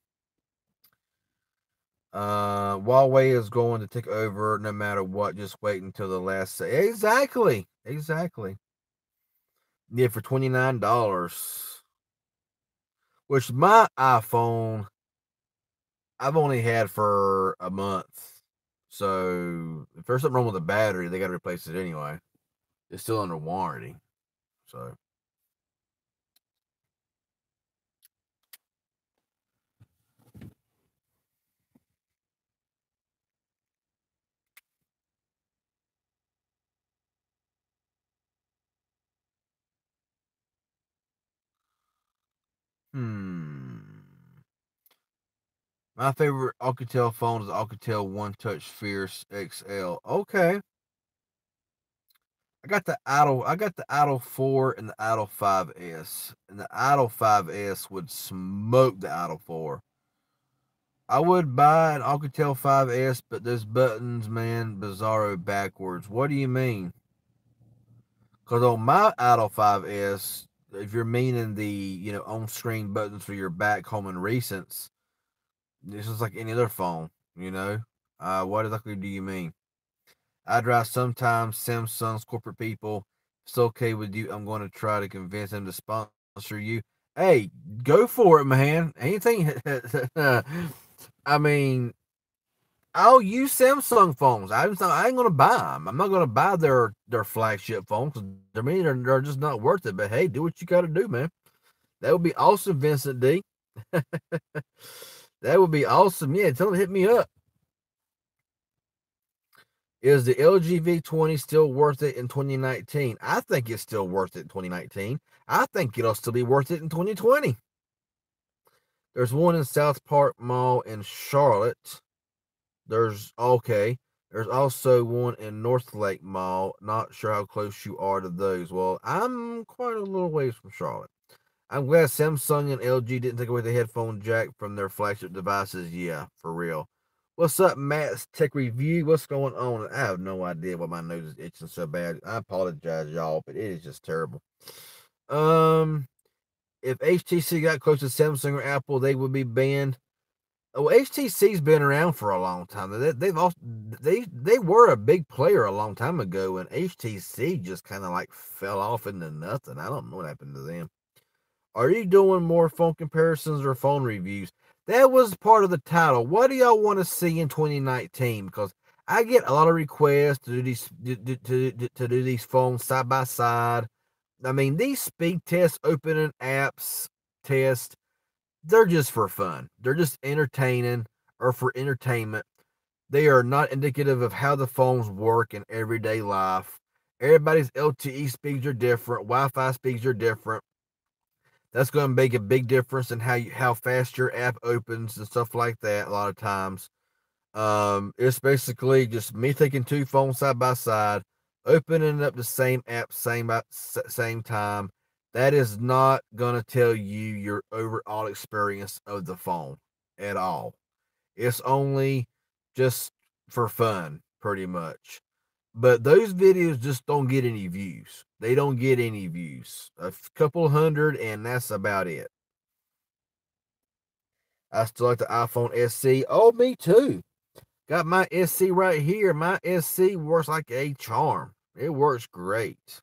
Huawei is going to take over no matter what. Just wait until the last say. Exactly. Yeah, for $29. Which my iPhone I've only had for a month. So if there's something wrong with the battery, they gotta replace it anyway. It's still under warranty. So Hmm. My favorite Alcatel phone is the Alcatel One Touch Fierce XL. Okay. I got the Idol 4 and the Idol 5S. And the Idol 5S would smoke the Idol 4. I would buy an Alcatel 5S, but those buttons, man, bizarro backwards. What do you mean? Because on my Idol 5S, if you're meaning the, on-screen buttons for your back, home, and recents, this is like any other phone, you know? What exactly do you mean? I drive sometimes Samsung's corporate people. If it's okay with you, I'm going to try to convince them to sponsor you. Hey, go for it, man. Anything. I mean, I'll use Samsung phones. I ain't gonna buy them. I'm not gonna buy their flagship phones. To me, they're just not worth it. But hey, do what you got to do, man. That would be awesome, Vincent D. That would be awesome. Yeah, tell them to hit me up. Is the LG V20 still worth it in 2019? I think it's still worth it in 2019. I think it'll still be worth it in 2020. There's one in South Park Mall in Charlotte. There's okay. There's also one in North Lake Mall. Not sure how close you are to those. Well, I'm quite a little ways from Charlotte. I'm glad Samsung and LG didn't take away the headphone jack from their flagship devices. Yeah, for real. What's up, Matt's Tech Review? What's going on? I have no idea why my nose is itching so bad. I apologize, y'all, but it is just terrible. If HTC got close to Samsung or Apple, they would be banned. Well, HTC's been around for a long time. They've also they were a big player a long time ago, and HTC just kind of like fell off into nothing. I don't know what happened to them. Are you doing more phone comparisons or phone reviews? That was part of the title. What do y'all want to see in 2019? Because I get a lot of requests to do these phones side by side. I mean, these speed tests, opening apps tests, they're just for fun. They're just entertaining or for entertainment. They are not indicative of how the phones work in everyday life. Everybody's LTE speeds are different. Wi-Fi speeds are different. That's going to make a big difference in how fast your app opens and stuff like that. A lot of times, it's basically just me taking two phones side by side, opening up the same app same time. That is not going to tell you your overall experience of the phone at all. It's only just for fun, pretty much. But those videos just don't get any views. They don't get any views. A couple hundred, and that's about it. I still like the iPhone SC. Oh, me too. Got my SC right here. My SC works like a charm. It works great.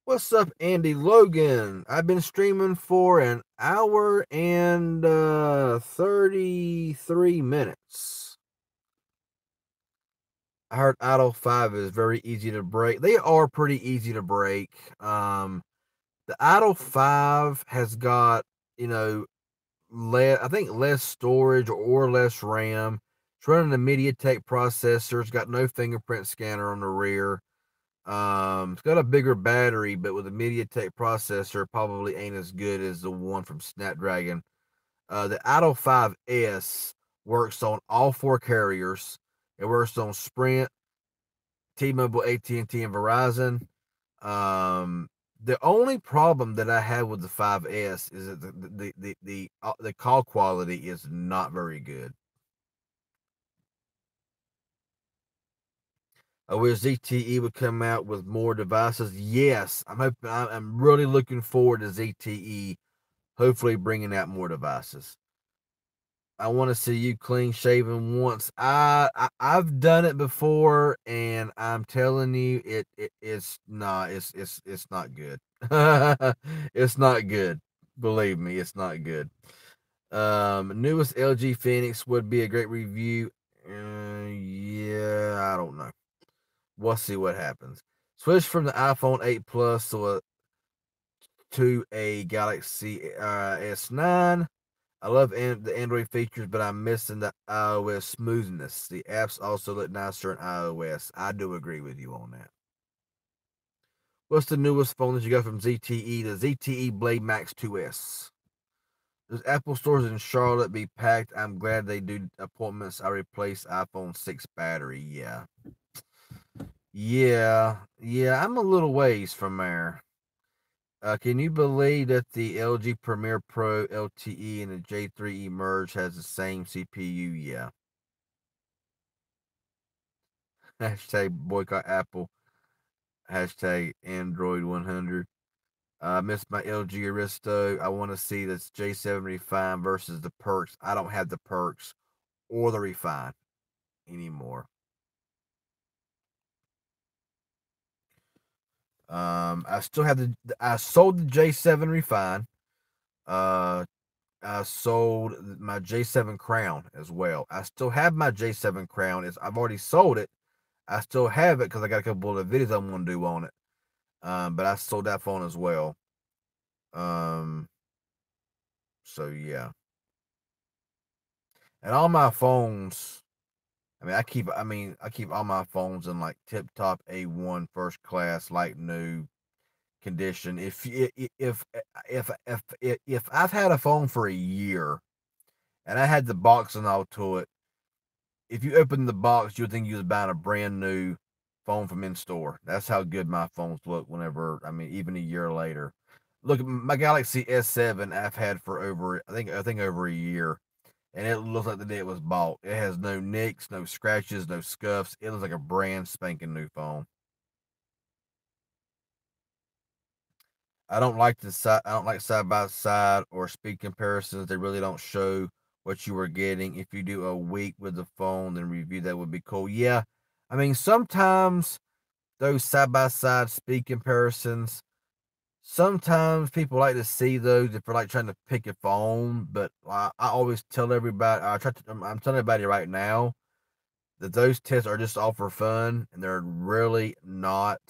What's up, Andy Logan? I've been streaming for an hour and 33 minutes. I heard Idle 5 is very easy to break. They are pretty easy to break. The Idle 5 has got, you know, I think less storage or less RAM. It's running a MediaTek processor. It's got no fingerprint scanner on the rear. It's got a bigger battery, but with a MediaTek processor, probably ain't as good as the one from Snapdragon. The Idle 5S works on all four carriers. It works on Sprint, T-Mobile, AT&T, and Verizon. The only problem that I have with the 5S is that the call quality is not very good. I wish ZTE would come out with more devices. Yes, I'm really looking forward to ZTE hopefully bringing out more devices. I want to see you clean shaven once. I've done it before, and I'm telling you, it's not it's not good. It's not good. Believe me, it's not good. Newest LG Phoenix would be a great review. Yeah, I don't know. We'll see what happens. Switch from the iPhone 8 Plus to a Galaxy S9. I love the Android features, but I'm missing the iOS smoothness. The apps also look nicer in iOS. I do agree with you on that. What's the newest phone that you got from ZTE? The ZTE Blade Max 2S. Does Apple stores in Charlotte be packed? I'm glad they do appointments. I replaced iPhone 6 battery. Yeah. Yeah, I'm a little ways from there. Can you believe that the LG Premier Pro LTE and the J3 Emerge has the same CPU? Yeah. Hashtag boycott Apple. Hashtag Android 100. I missed my LG Aristo. I want to see this J7 Refine versus the perks. I don't have the perks or the Refine anymore. I still have I sold the J7 Refine. Uh, I sold my J7 Crown as well. I still have my J7 Crown. I've already sold it. I still have it because I got a couple of videos I'm gonna do on it. But I sold that phone as well. Um, so yeah, and all my phones. I keep all my phones in like tip top A1 first class, like new condition. If I've had a phone for a year and I had the box and all to it, if you open the box, you'd think you was buying a brand new phone from in store. That's how good my phones look. Whenever even a year later, look, my Galaxy S7 I've had for over I think over a year, and it looks like the day it was bought. It has no nicks, no scratches, no scuffs. It looks like a brand spanking new phone. I don't like side by side or speed comparisons. They really don't show what you were getting. If you do a week with the phone, then review that would be cool. Yeah, sometimes those side by side speed comparisons. Sometimes people like to see those if they're like trying to pick a phone, but I always tell everybody. I'm telling everybody right now that those tests are just all for fun, and they're really not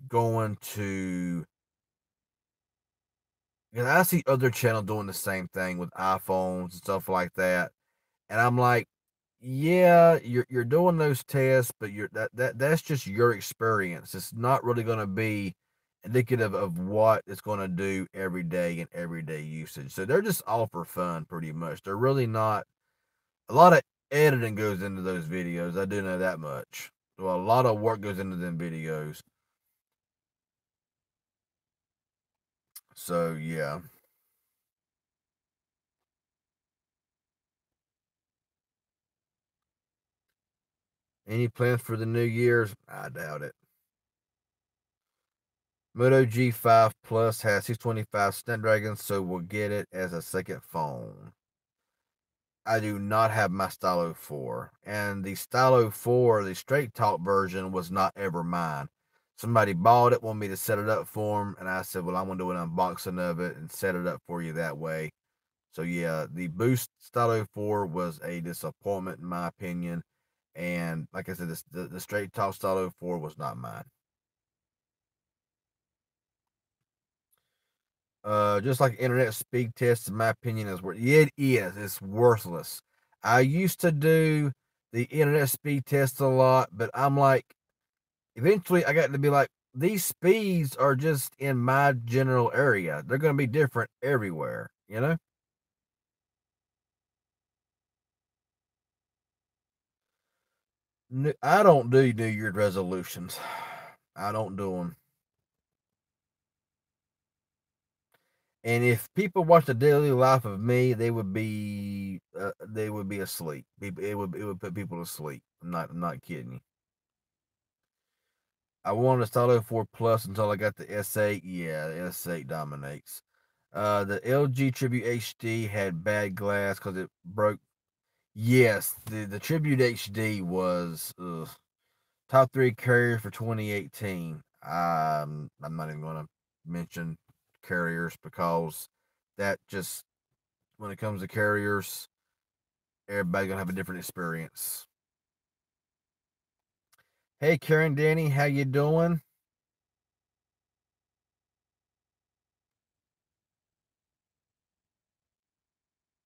going to. Because I see other channels doing the same thing with iPhones and stuff like that, and I'm like, yeah, you're doing those tests, but that's just your experience. It's not really going to be indicative of what it's going to do every day in everyday usage. So they're just all for fun, pretty much. They're really not. A lot of editing goes into those videos. I do know that much. Well, a lot of work goes into them videos. So yeah. Any plans for the New Year's? I doubt it. Moto G5 Plus has 625 Snapdragon, so we'll get it as a second phone. I do not have my Stylo 4, and the Stylo 4, the straight talk version, was not ever mine. Somebody bought it, wanted me to set it up for them, and I said, "Well, I'm gonna do an unboxing of it and set it up for you that way." So yeah, the Boost Stylo 4 was a disappointment in my opinion, and like I said, the straight talk Stylo 4 was not mine. Just like internet speed tests, in my opinion, is worth. Yeah, it is. It's worthless. I used to do the internet speed test a lot, but I'm like, eventually, I got to be like, these speeds are just in my general area. They're going to be different everywhere. You know, I don't do New Year's resolutions. I don't do them. And if people watch the daily life of me, they would be asleep. It would put people to sleep. I'm not kidding you. I wanted to Stylo 4 Plus until I got the S8. Yeah, the S8 dominates. The LG Tribute HD had bad glass because it broke. Yes, the Tribute HD was top three carrier for 2018. I'm not even going to mention carriers because that just when it comes to carriers, everybody's gonna have a different experience. Hey, Karen, Danny, how you doing?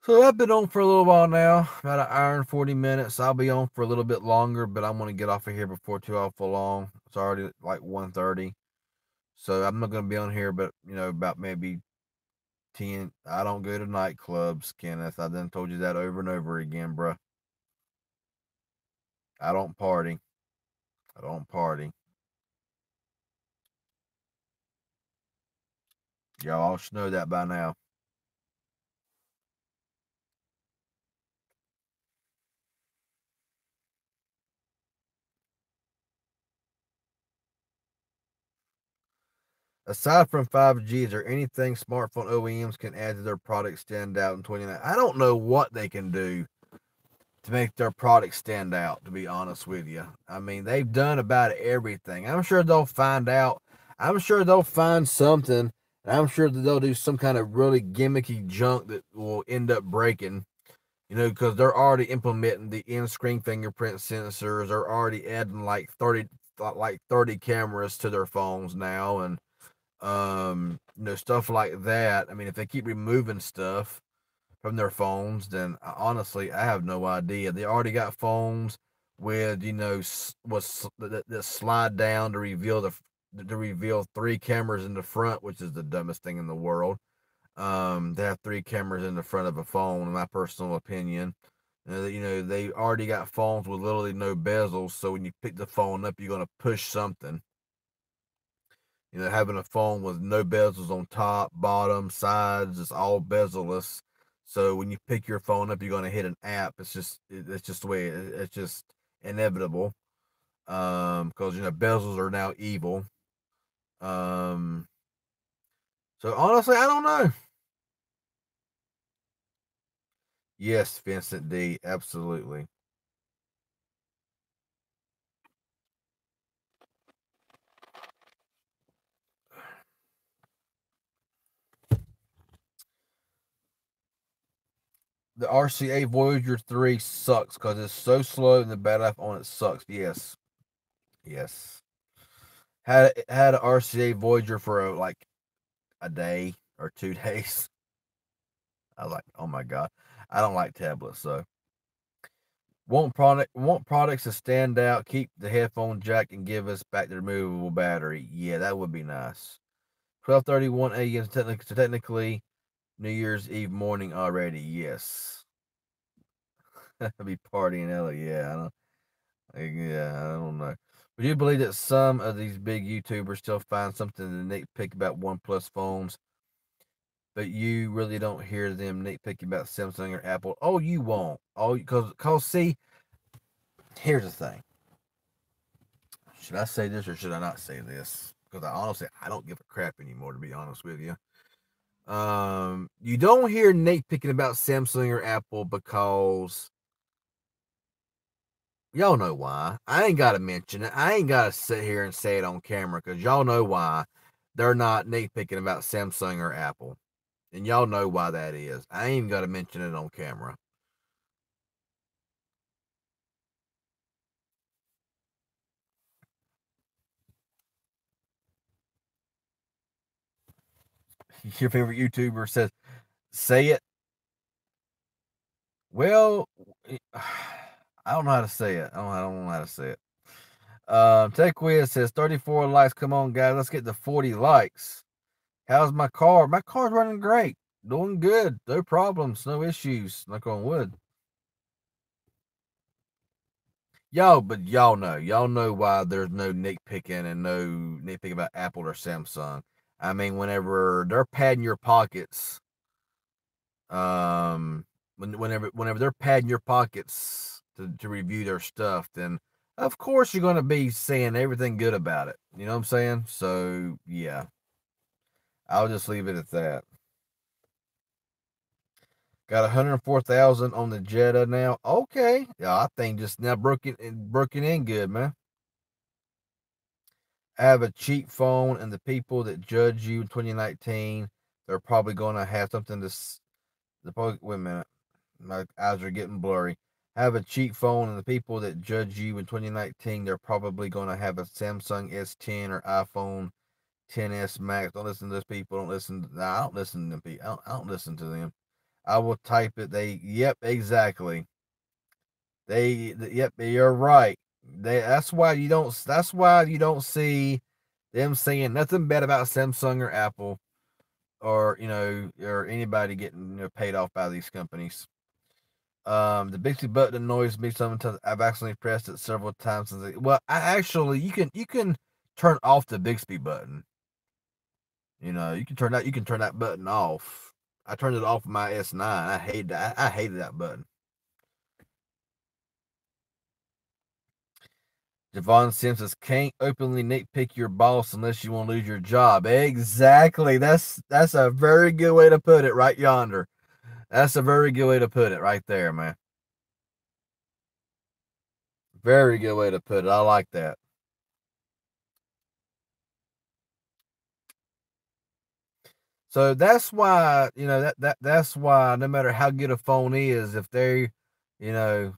So I've been on for a little while now, about an hour and 40 minutes. I'll be on for a little bit longer, but I'm gonna get off of here before too awful long. It's already like 1:30. So I'm not gonna be on here, but about maybe 10. I don't go to nightclubs, Kenneth. I done told you that over and over again, bruh. I don't party. I don't party. Y'all all should know that by now. Aside from 5G, is there anything smartphone OEMs can add to their product stand out in 29? I don't know what they can do to make their product stand out, to be honest with you. I mean, they've done about everything. I'm sure they'll find out. I'm sure they'll find something. And I'm sure that they'll do some kind of really gimmicky junk that will end up breaking. Because they're already implementing the in-screen fingerprint sensors. They're already adding like 30 cameras to their phones now, and stuff like that. I mean, if they keep removing stuff from their phones, then honestly, I have no idea. They already got phones with that slide down to reveal 3 cameras in the front, which is the dumbest thing in the world. They have 3 cameras in the front of a phone, in my personal opinion. They already got phones with literally no bezels, so when you pick the phone up, you're gonna push something. Having a phone with no bezels on top, bottom, sides, it's all bezel-less. So when you pick your phone up, you're gonna hit an app. It's just the way it's just inevitable. Because bezels are now evil. Um, so honestly, I don't know. Yes, Vincent D, absolutely. The RCA Voyager 3 sucks because it's so slow and the battery life on it sucks. Yes. Yes. Had an RCA Voyager for like a day or 2 days. I was like, oh my god. I don't like tablets, so want products to stand out, keep the headphone jack and give us back the removable battery. Yeah, that would be nice. 12:31 a.m. Technically New Year's Eve morning already. Yes. I'll be partying hella. Yeah, I don't know. Would you believe that some of these big YouTubers still find something to nitpick about OnePlus phones, but you really don't hear them nitpicking about Samsung or Apple? Oh, you won't. Oh, because see, here's the thing. Should I say this or should I not say this? Because I don't give a crap anymore, to be honest with you. You don't hear nitpicking about Samsung or Apple because y'all know why. I ain't got to mention it. I ain't got to sit here and say it on camera because y'all know why they're not nitpicking about Samsung or Apple. And y'all know why that is. I ain't even got to mention it on camera. Your favorite YouTuber says, say it. Well, I don't know how to say it. I don't know how to say it. Tech Quiz says 34 likes. Come on, guys. Let's get to 40 likes. How's my car? My car's running great. Doing good. No problems. No issues. Knock on wood. But y'all know why there's no nitpicking and no nitpicking about Apple or Samsung. I mean, whenever they're padding your pockets, whenever they're padding your pockets to review their stuff, then of course you're gonna be saying everything good about it. You know what I'm saying? So yeah, I'll just leave it at that. Got 104,000 on the Jetta now. Okay, yeah, I think just now broken in good, man. Have a cheap phone, and the people that judge you in 2019, they're probably going to have something to. Wait a minute, my eyes are getting blurry. Have a cheap phone, and the people that judge you in 2019, they're probably going to have a Samsung S10 or iPhone 10s Max. Don't listen to those people. Don't listen. I don't listen to them people. I don't listen to them. I will type it. Yep, exactly. Yep, you're right. That's why you don't see them saying nothing bad about Samsung or Apple or or anybody getting paid off by these companies. The Bixby button annoys me sometimes. I've accidentally pressed it several times. Well, I actually you can turn off the Bixby button. You can turn that button off. I turned it off with my S9. I hate that. I hated that button. Javon Sims says, "Can't openly nitpick your boss unless you want to lose your job." Exactly. That's a very good way to put it, right yonder. That's a very good way to put it, right there, man. Very good way to put it. I like that. So that's why that's why no matter how good a phone is, if they, yeah,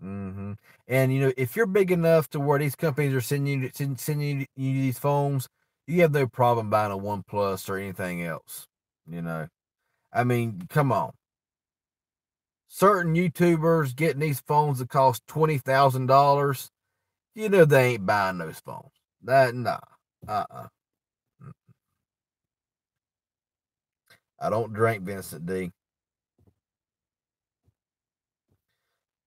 hmm and if you're big enough to where these companies are sending you these phones, you have no problem buying a OnePlus or anything else. You know, I mean, come on, certain YouTubers getting these phones that cost $20,000. They ain't buying those phones. That nah, uh. I don't drink Vincent D.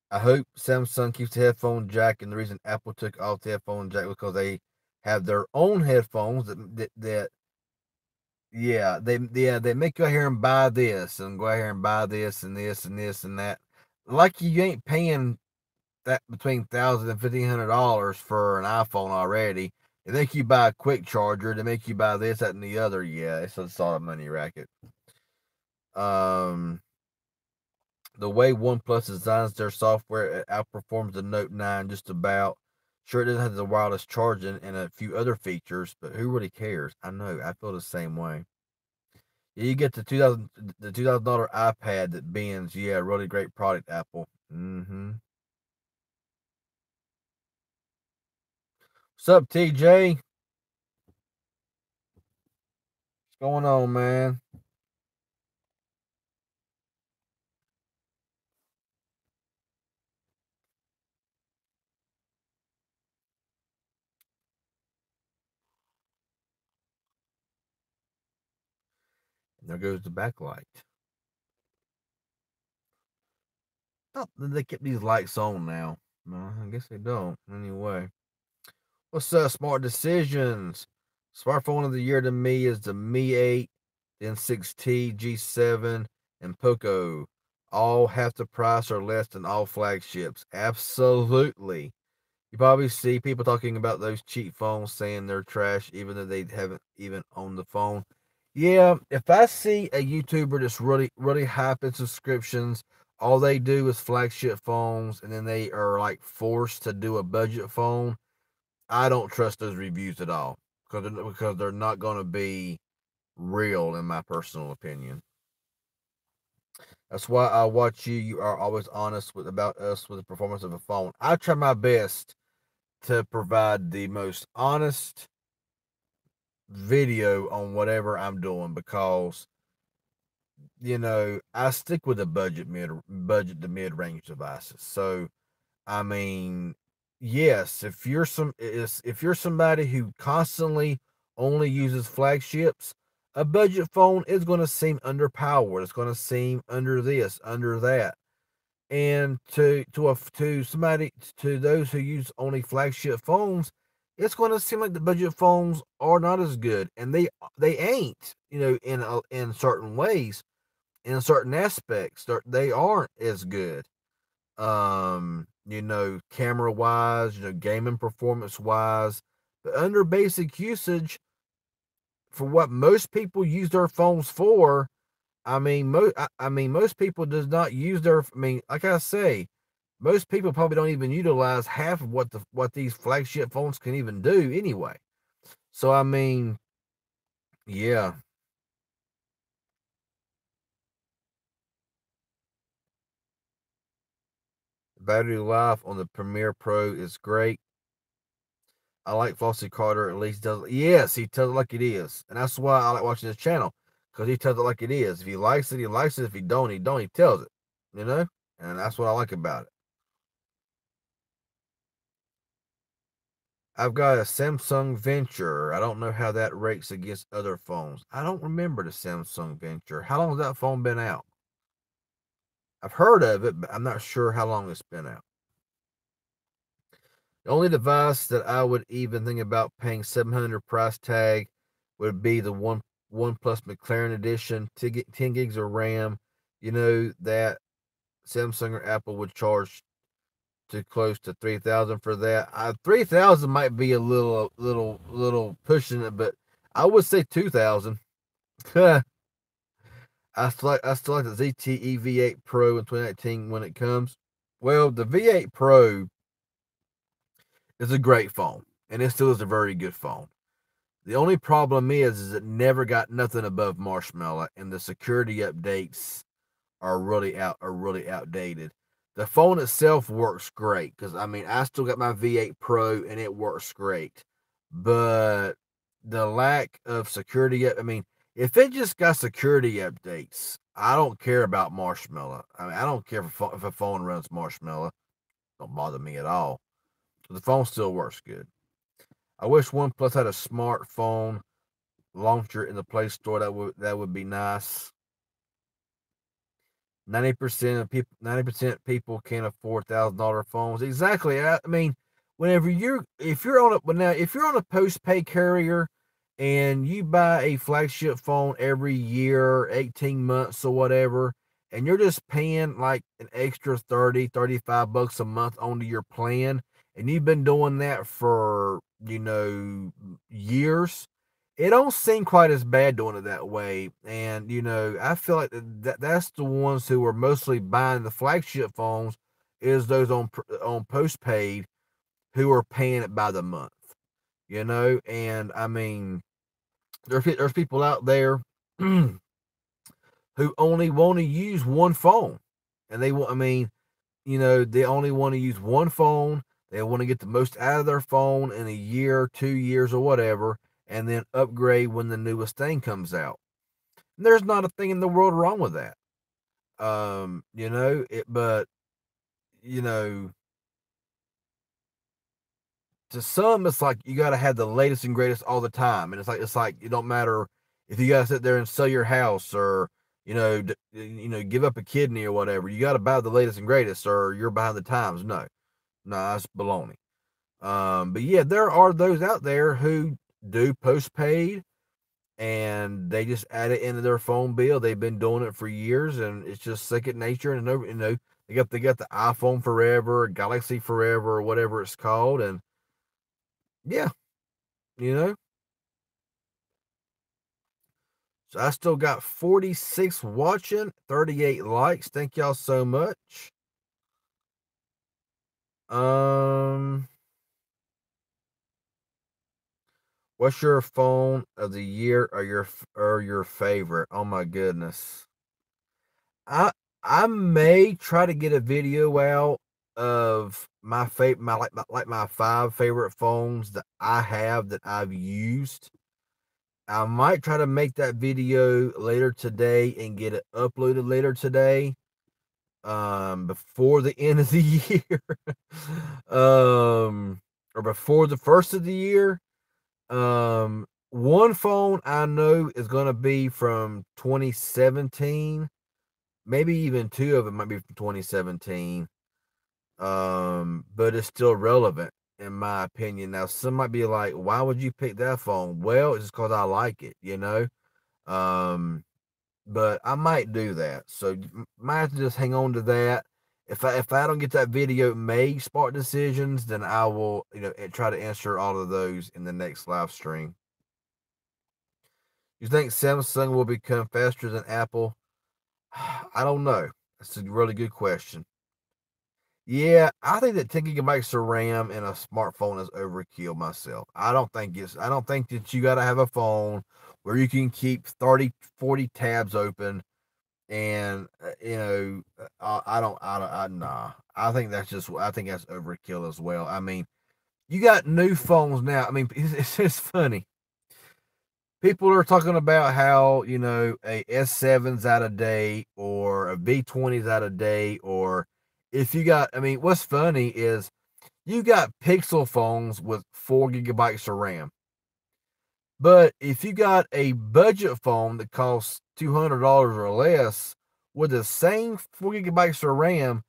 I hope Samsung keeps the headphone jack, and the reason Apple took off the headphone jack was because they have their own headphones that they make you go here and buy this and go out here and buy this and this and this and that. Like you ain't paying that between $1,000 and $1,500 for an iPhone already. They make you buy a quick charger. They make you buy this, that, and the other. Yeah, it's a solid money racket. Um, the way OnePlus designs their software, it outperforms the Note 9 just about. Sure, it doesn't have the wireless charging and a few other features, but who really cares? I know, I feel the same way. Yeah, you get the $2,000 iPad that bends. Yeah, really great product, Apple. What's up, TJ? What's going on, man? And there goes the backlight. Oh, they kept these lights on now. No, I guess they don't. Anyway. What's up, Smart Decisions? Smartphone of the year to me is the Mi 8, then 6T, G7, and Poco. All half the price or less than all flagships. Absolutely. You probably see people talking about those cheap phones saying they're trash, even though they haven't even owned the phone. Yeah, if I see a YouTuber that's really, really hyping subscriptions, all they do is flagship phones, and then they are like forced to do a budget phone. I don't trust those reviews at all because they're not going to be real, in my personal opinion. That's why I watch you. You are always honest about us with the performance of a phone. I try my best to provide the most honest video on whatever I'm doing because I stick with the budget to mid range devices. So I mean, yes, if you're somebody who constantly only uses flagships, a budget phone is going to seem underpowered. It's going to seem under this, under that. And to those who use only flagship phones, it's going to seem like the budget phones are not as good, and they ain't. In certain ways, in certain aspects, they aren't as good. Camera wise, gaming performance wise, but under basic usage for what most people use their phones for. I mean, most people does not use their. I mean, like I say, most people probably don't even utilize half of what these flagship phones can even do anyway. So I mean, yeah, battery life on the Premiere Pro is great. I like Fossey Carter. At least does. Yes, he tells it like it is, and that's why I like watching his channel because he tells it like it is. If he likes it, he likes it. If he don't, he don't. He tells it. You know, and that's what I like about it. I've got a Samsung Venture. I don't know how that rates against other phones. I don't remember the Samsung Venture. How long has that phone been out? I've heard of it, but I'm not sure how long it's been out. The only device that I would even think about paying $700 price tag would be the One Plus McLaren Edition, 10 gigs of RAM. You know that Samsung or Apple would charge to close to 3,000 for that. 3,000 might be a little pushing it, but I would say 2,000. I still like the ZTE V8 Pro in 2019 when it comes. Well, the V8 Pro is a great phone, and it still is a very good phone. The only problem is it never got nothing above Marshmallow, and the security updates are really outdated. The phone itself works great because I mean I still got my V8 Pro and it works great, but the lack of security. I mean, if it just got security updates, I don't care about Marshmallow. I mean, I don't care if a phone runs Marshmallow. Don't bother me at all. The phone still works good. I wish OnePlus had a smartphone launcher in the Play Store. That would be nice. 90% people can't afford $1,000 phones. Exactly. I mean, if you're on a postpaid carrier and you buy a flagship phone every year, 18 months or whatever, and you're just paying like an extra 30-35 bucks a month onto your plan, and you've been doing that for, years, it don't seem quite as bad doing it that way. And I feel like that's the ones who are mostly buying the flagship phones is those on postpaid who are paying it by the month. And I mean, there's people out there who only want to use one phone, and they want. I mean, they only want to use one phone. They want to get the most out of their phone in a year, 2 years, or whatever, and then upgrade when the newest thing comes out. And there's not a thing in the world wrong with that. But you know, to some, it's like you got to have the latest and greatest all the time, and it's like it don't matter if you got to sit there and sell your house or give up a kidney or whatever. You got to buy the latest and greatest, or you're behind the times. No, that's baloney. But yeah, there are those out there who do postpaid and they just add it into their phone bill. They've been doing it for years, and it's just second nature. And they got the iPhone Forever, Galaxy Forever, or whatever it's called, and yeah, you know. So I still got 46 watching, 38 likes. Thank y'all so much. Um, what's your phone of the year or your favorite? Oh my goodness. I I may try to get a video out of my 5 favorite phones that I have that I've used. I might try to make that video later today and get it uploaded later today, before the end of the year, or before the first of the year. One phone I know is going to be from 2017. Maybe even two of them might be from 2017. But it's still relevant in my opinion. Now, some might be like, "Why would you pick that phone?" Well, it's just because I like it. Um, but I might do that. So might have to just hang on to that. If I don't get that video made, Smart Decisions, then I will try to answer all of those in the next live stream. You think Samsung will become faster than Apple? I don't know. That's a really good question. Yeah, I think that 10 gigabytes of RAM in a smartphone is overkill myself. I don't think that you got to have a phone where you can keep 30, 40 tabs open. And nah. I think that's overkill as well. I mean, you got new phones now. I mean, it's just funny. People are talking about how a S7's out of date or a V20's out of date, or if you got. I mean, what's funny is You got Pixel phones with 4 gigabytes of RAM. But if you got a budget phone that costs $200 or less with the same 4 gigabytes of RAM,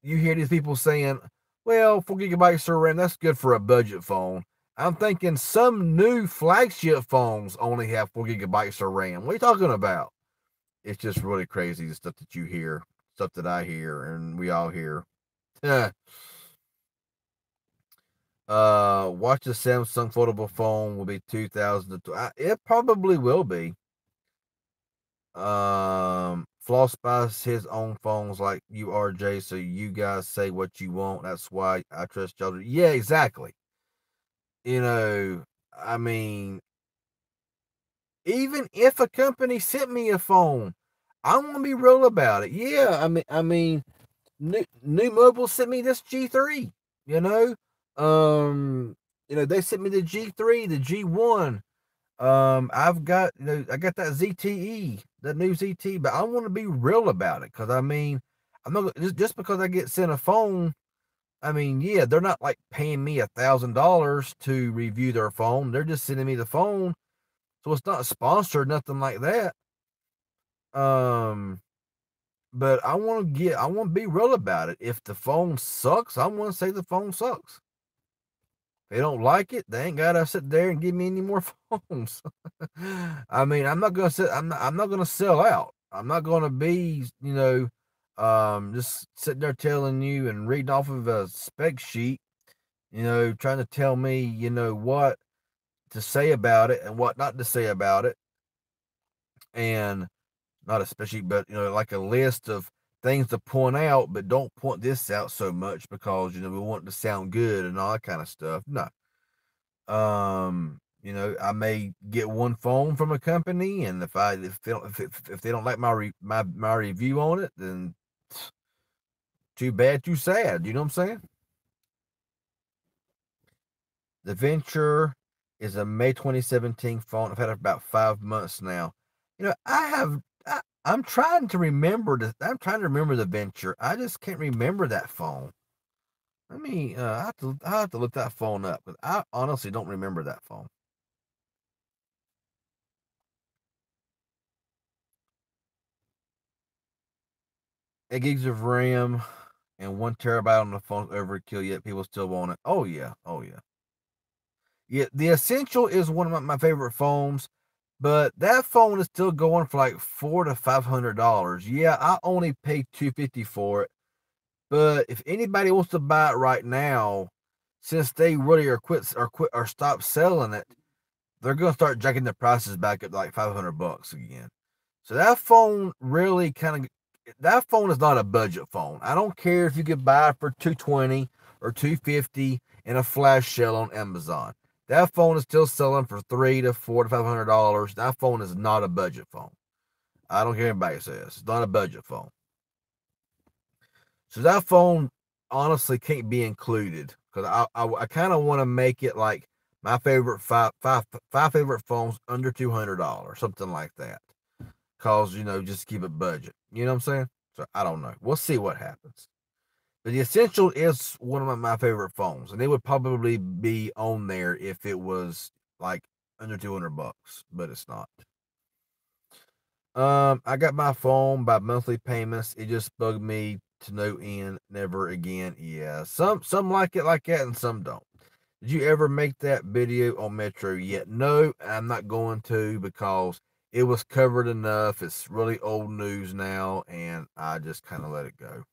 you hear these people saying, well, 4 gigabytes of RAM, that's good for a budget phone. I'm thinking some new flagship phones only have 4 gigabytes of RAM. What are you talking about? It's just really crazy, the stuff that you hear, stuff that I hear, and we all hear. Watch the Samsung foldable phone will be 2000. It probably will be. Floss buys his own phones like you, RJ. So you guys say what you want. That's why I trust y'all. Yeah, exactly. You know, I mean, even if a company sent me a phone, I'm gonna be real about it. Yeah, I mean, New Mobile sent me this G3. You know, they sent me the G3, the G1. I've got I got that ZTE, that new ZT, but I want to be real about it because I mean, I'm not just because I get sent a phone. I mean, yeah, they're not like paying me $1,000 to review their phone. They're just sending me the phone, so it's not sponsored, nothing like that. Um, but I want to be real about it. If the phone sucks, I want to say the phone sucks. If they don't like it, they ain't gotta sit there and give me any more phones. I mean, I'm not gonna sell out. I'm not gonna be, just sitting there telling you and reading off of a spec sheet, trying to tell me, what to say about it and what not to say about it. And not especially, but like a list of things to point out, but don't point this out so much because we want it to sound good and all that kind of stuff. No. I may get one phone from a company, and if they don't like my review on it, then too bad, too sad. You know what I'm saying? The Venture is a May 2017 phone. I've had it for about 5 months now. I'm trying to remember I'm trying to remember the Venture. I just can't remember that phone. Let me. I have to look that phone up, but I honestly don't remember that phone. 8 gigs of RAM and 1 terabyte on the phone overkill, yet people still want it. Oh yeah, oh yeah. Yeah, the Essential is one of my favorite phones, but that phone is still going for like $400 to $500. Yeah, I only paid $250 for it, but if anybody wants to buy it right now, since they really are stop selling it, they're gonna start jacking the prices back up to like $500 again. So that phone really that phone is not a budget phone. I don't care if you could buy it for 220 or 250 in a flash sale on Amazon. That phone is still selling for $300 to $400 to $500. That phone is not a budget phone. I don't care what anybody says. It's not a budget phone. So that phone honestly can't be included because I kind of want to make it like my favorite five favorite phones under $200, something like that. Cause just keep it budget. You know what I'm saying? So I don't know. We'll see what happens. But the Essential is one of my favorite phones, and it would probably be on there if it was like under $200, but it's not. I got my phone by monthly payments. It just bugged me to no end. Never again. Yeah, some like it like that, and some don't. Did you ever make that video on Metro yet? No, I'm not going to because it was covered enough. It's really old news now, and I just kind of let it go.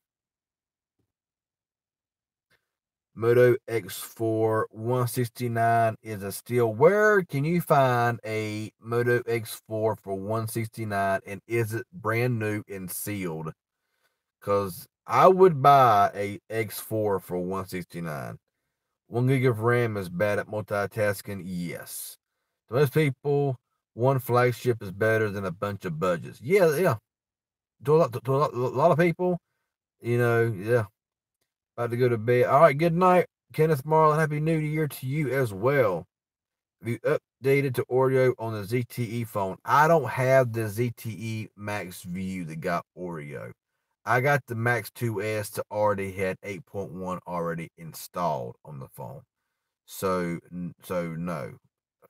Moto X4 169 is a steal. Where can you find a Moto X4 for 169, and is it brand new and sealed? Because I would buy a X4 for 169. 1 gig of RAM is bad at multitasking. Yes. To most people, one flagship is better than a bunch of budgets. Yeah, yeah. To a lot of people, yeah. About to go to bed. All right, good night, Kenneth Marlin. Happy New Year to you as well. Have you updated to Oreo on the ZTE phone? I don't have the ZTE Max View that got Oreo. I got the Max 2S to already had 8.1 already installed on the phone. So no,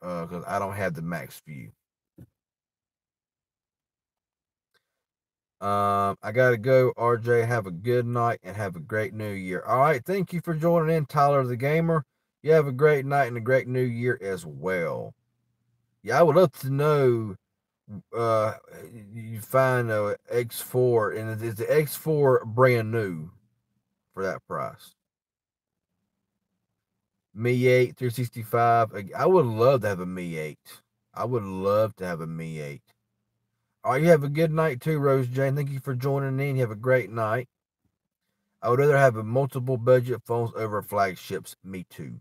because I don't have the Max View. I gotta go. RJ, have a good night and have a great new year. All right, thank you for joining in, Tyler the Gamer. You have a great night and a great new year as well. Yeah, I would love to know. Uh, you find a X4, and is the X4 brand new for that price? Mi 8 365. I would love to have a Mi 8. I would love to have a Mi 8. All right, you have a good night too, Rose Jane. Thank you for joining in. You have a great night. I would rather have a multiple budget phones over flagships. Me too.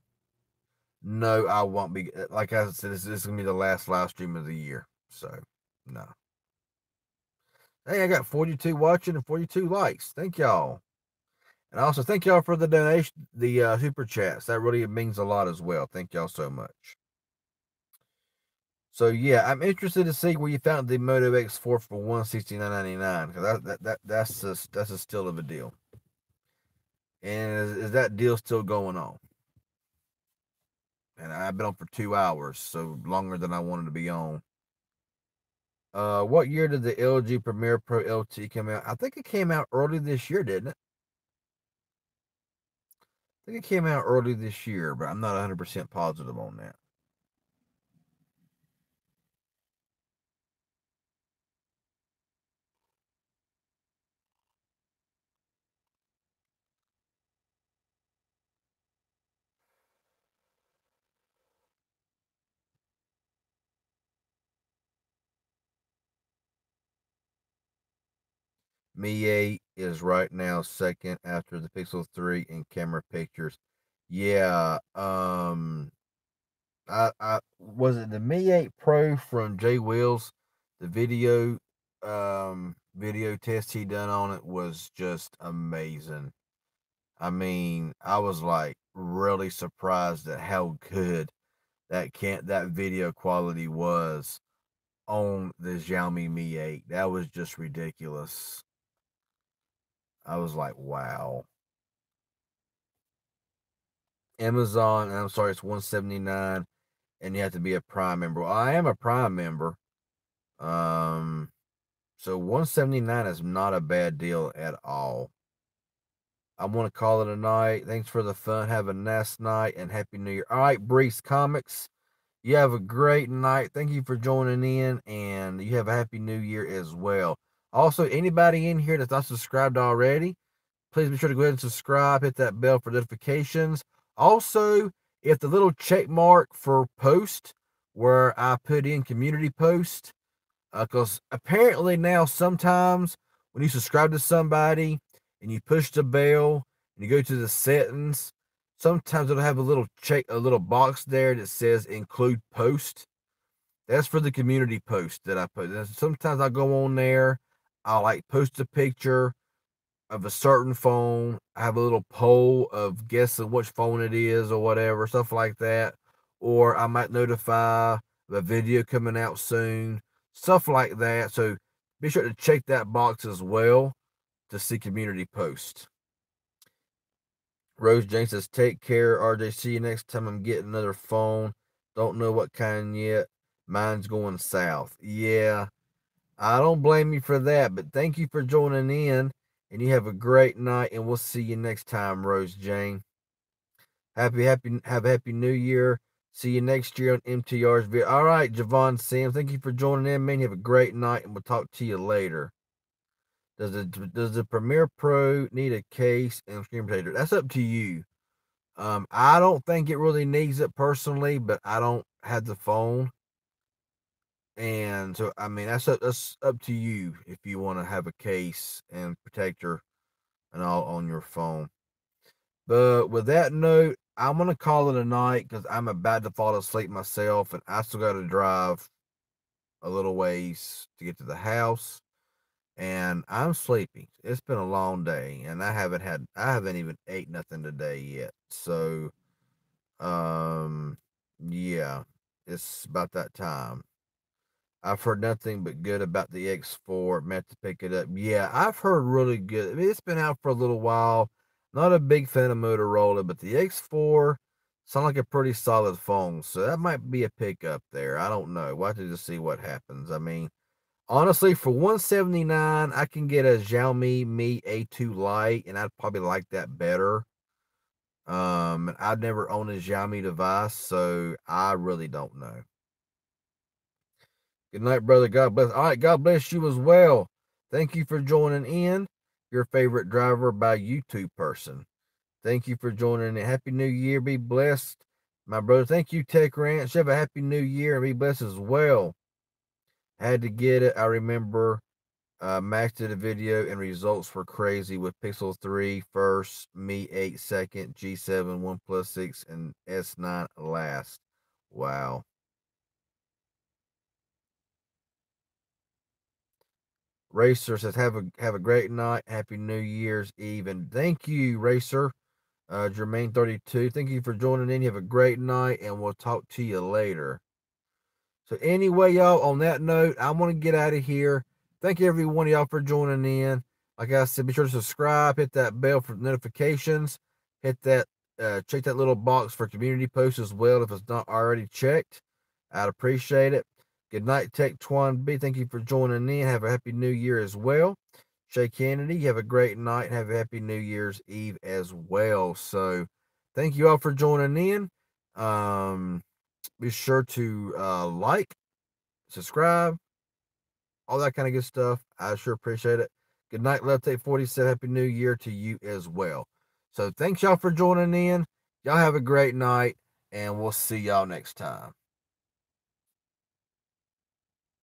No, I won't be. Like I said, this is going to be the last live stream of the year. So, no. Hey, I got 42 watching and 42 likes. Thank y'all. And also, thank y'all for the donation, the super chats. That really means a lot as well. Thank y'all so much. So yeah, I'm interested to see where you found the Moto X4 for $169.99 because that's a still of a deal. And is that deal still going on? And I've been on for 2 hours, so longer than I wanted to be on. What year did the LG Premier Pro LT come out? I think it came out early this year, didn't it? I think it came out early this year, but I'm not 100% positive on that. Mi 8 is right now second after the Pixel 3 in camera pictures. Yeah, I was it the Mi 8 Pro from Jay Wills. The video test he done on it was just amazing. I mean, I was like really surprised at how good that video quality was on the Xiaomi Mi 8. That was just ridiculous. I was like, wow. Amazon, and I'm sorry, it's 179, and you have to be a Prime member. Well, I am a Prime member. Um, so 179 is not a bad deal at all. I want to call it a night. Thanks for the fun. Have a nice night and Happy New Year. All right, Brees Comics. You have a great night. Thank you for joining in, and you have a Happy New Year as well. Also, anybody in here that's not subscribed already, please be sure to go ahead and subscribe, hit that bell for notifications. Also, if the little check mark for post where I put in community post, because apparently now sometimes when you subscribe to somebody and you push the bell and you go to the settings, sometimes it'll have a little box there that says include post. That's for the community post that I put. Sometimes I go on there, I'll like post a picture of a certain phone. I have a little poll of guessing which phone it is or whatever, stuff like that. Or I might notify the video coming out soon, stuff like that. So be sure to check that box as well to see community posts. Rose Jane says, take care, RJ. See you next time. I'm getting another phone. Don't know what kind yet. Mine's going south. Yeah, I don't blame you for that, but thank you for joining in, and you have a great night, and we'll see you next time, Rose Jane. Have a happy New Year. See you next year on MTR's video. All right, Javon Sam, thank you for joining in, man. You have a great night, and we'll talk to you later. Does the Premiere Pro need a case and screen protector? That's up to you. I don't think it really needs it personally, but I don't have the phone. And so, I mean, that's up to you if you want to have a case and protector and all on your phone. But with that note, I'm gonna call it a night because I'm about to fall asleep myself, and I still got to drive a little ways to get to the house, and I'm sleepy. It's been a long day, and I haven't even ate nothing today yet. So, yeah, it's about that time. I've heard nothing but good about the X4. Meant to pick it up. Yeah, I've heard really good. I mean, it's been out for a little while. Not a big fan of Motorola, but the X4 sounds like a pretty solid phone. So that might be a pickup there. I don't know. We'll have to just see what happens. I mean, honestly, for 179, I can get a Xiaomi Mi A2 Lite, and I'd probably like that better. I've never owned a Xiaomi device, so I really don't know. Good night, brother. God bless. All right, God bless you as well. Thank you for joining in. Your favorite driver by YouTube person. Thank you for joining in. Happy New Year. Be blessed, my brother. Thank you, Tech Ranch. Have a happy New Year and be blessed as well. Had to get it. I remember Max did a video and results were crazy with Pixel 3 first, Mi 8 second, G7 OnePlus 6, and S9 last. Wow. Racer says, have a great night. Happy New Year's Eve. And thank you, Racer. Jermaine32. Thank you for joining in. You have a great night, and we'll talk to you later. So anyway, y'all, on that note, I want to get out of here. Thank you, every one of y'all, for joining in. Like I said, be sure to subscribe, hit that bell for notifications, hit that, check that little box for community posts as well if it's not already checked. I'd appreciate it. Good night, Tech Twan B. Thank you for joining in. Have a happy New Year as well. Shay Kennedy, you have a great night. Have a happy New Year's Eve as well. So, thank you all for joining in. Be sure to like, subscribe, all that kind of good stuff. I sure appreciate it. Good night, Left Take 47. Happy New Year to you as well. So thanks y'all for joining in. Y'all have a great night, and we'll see y'all next time.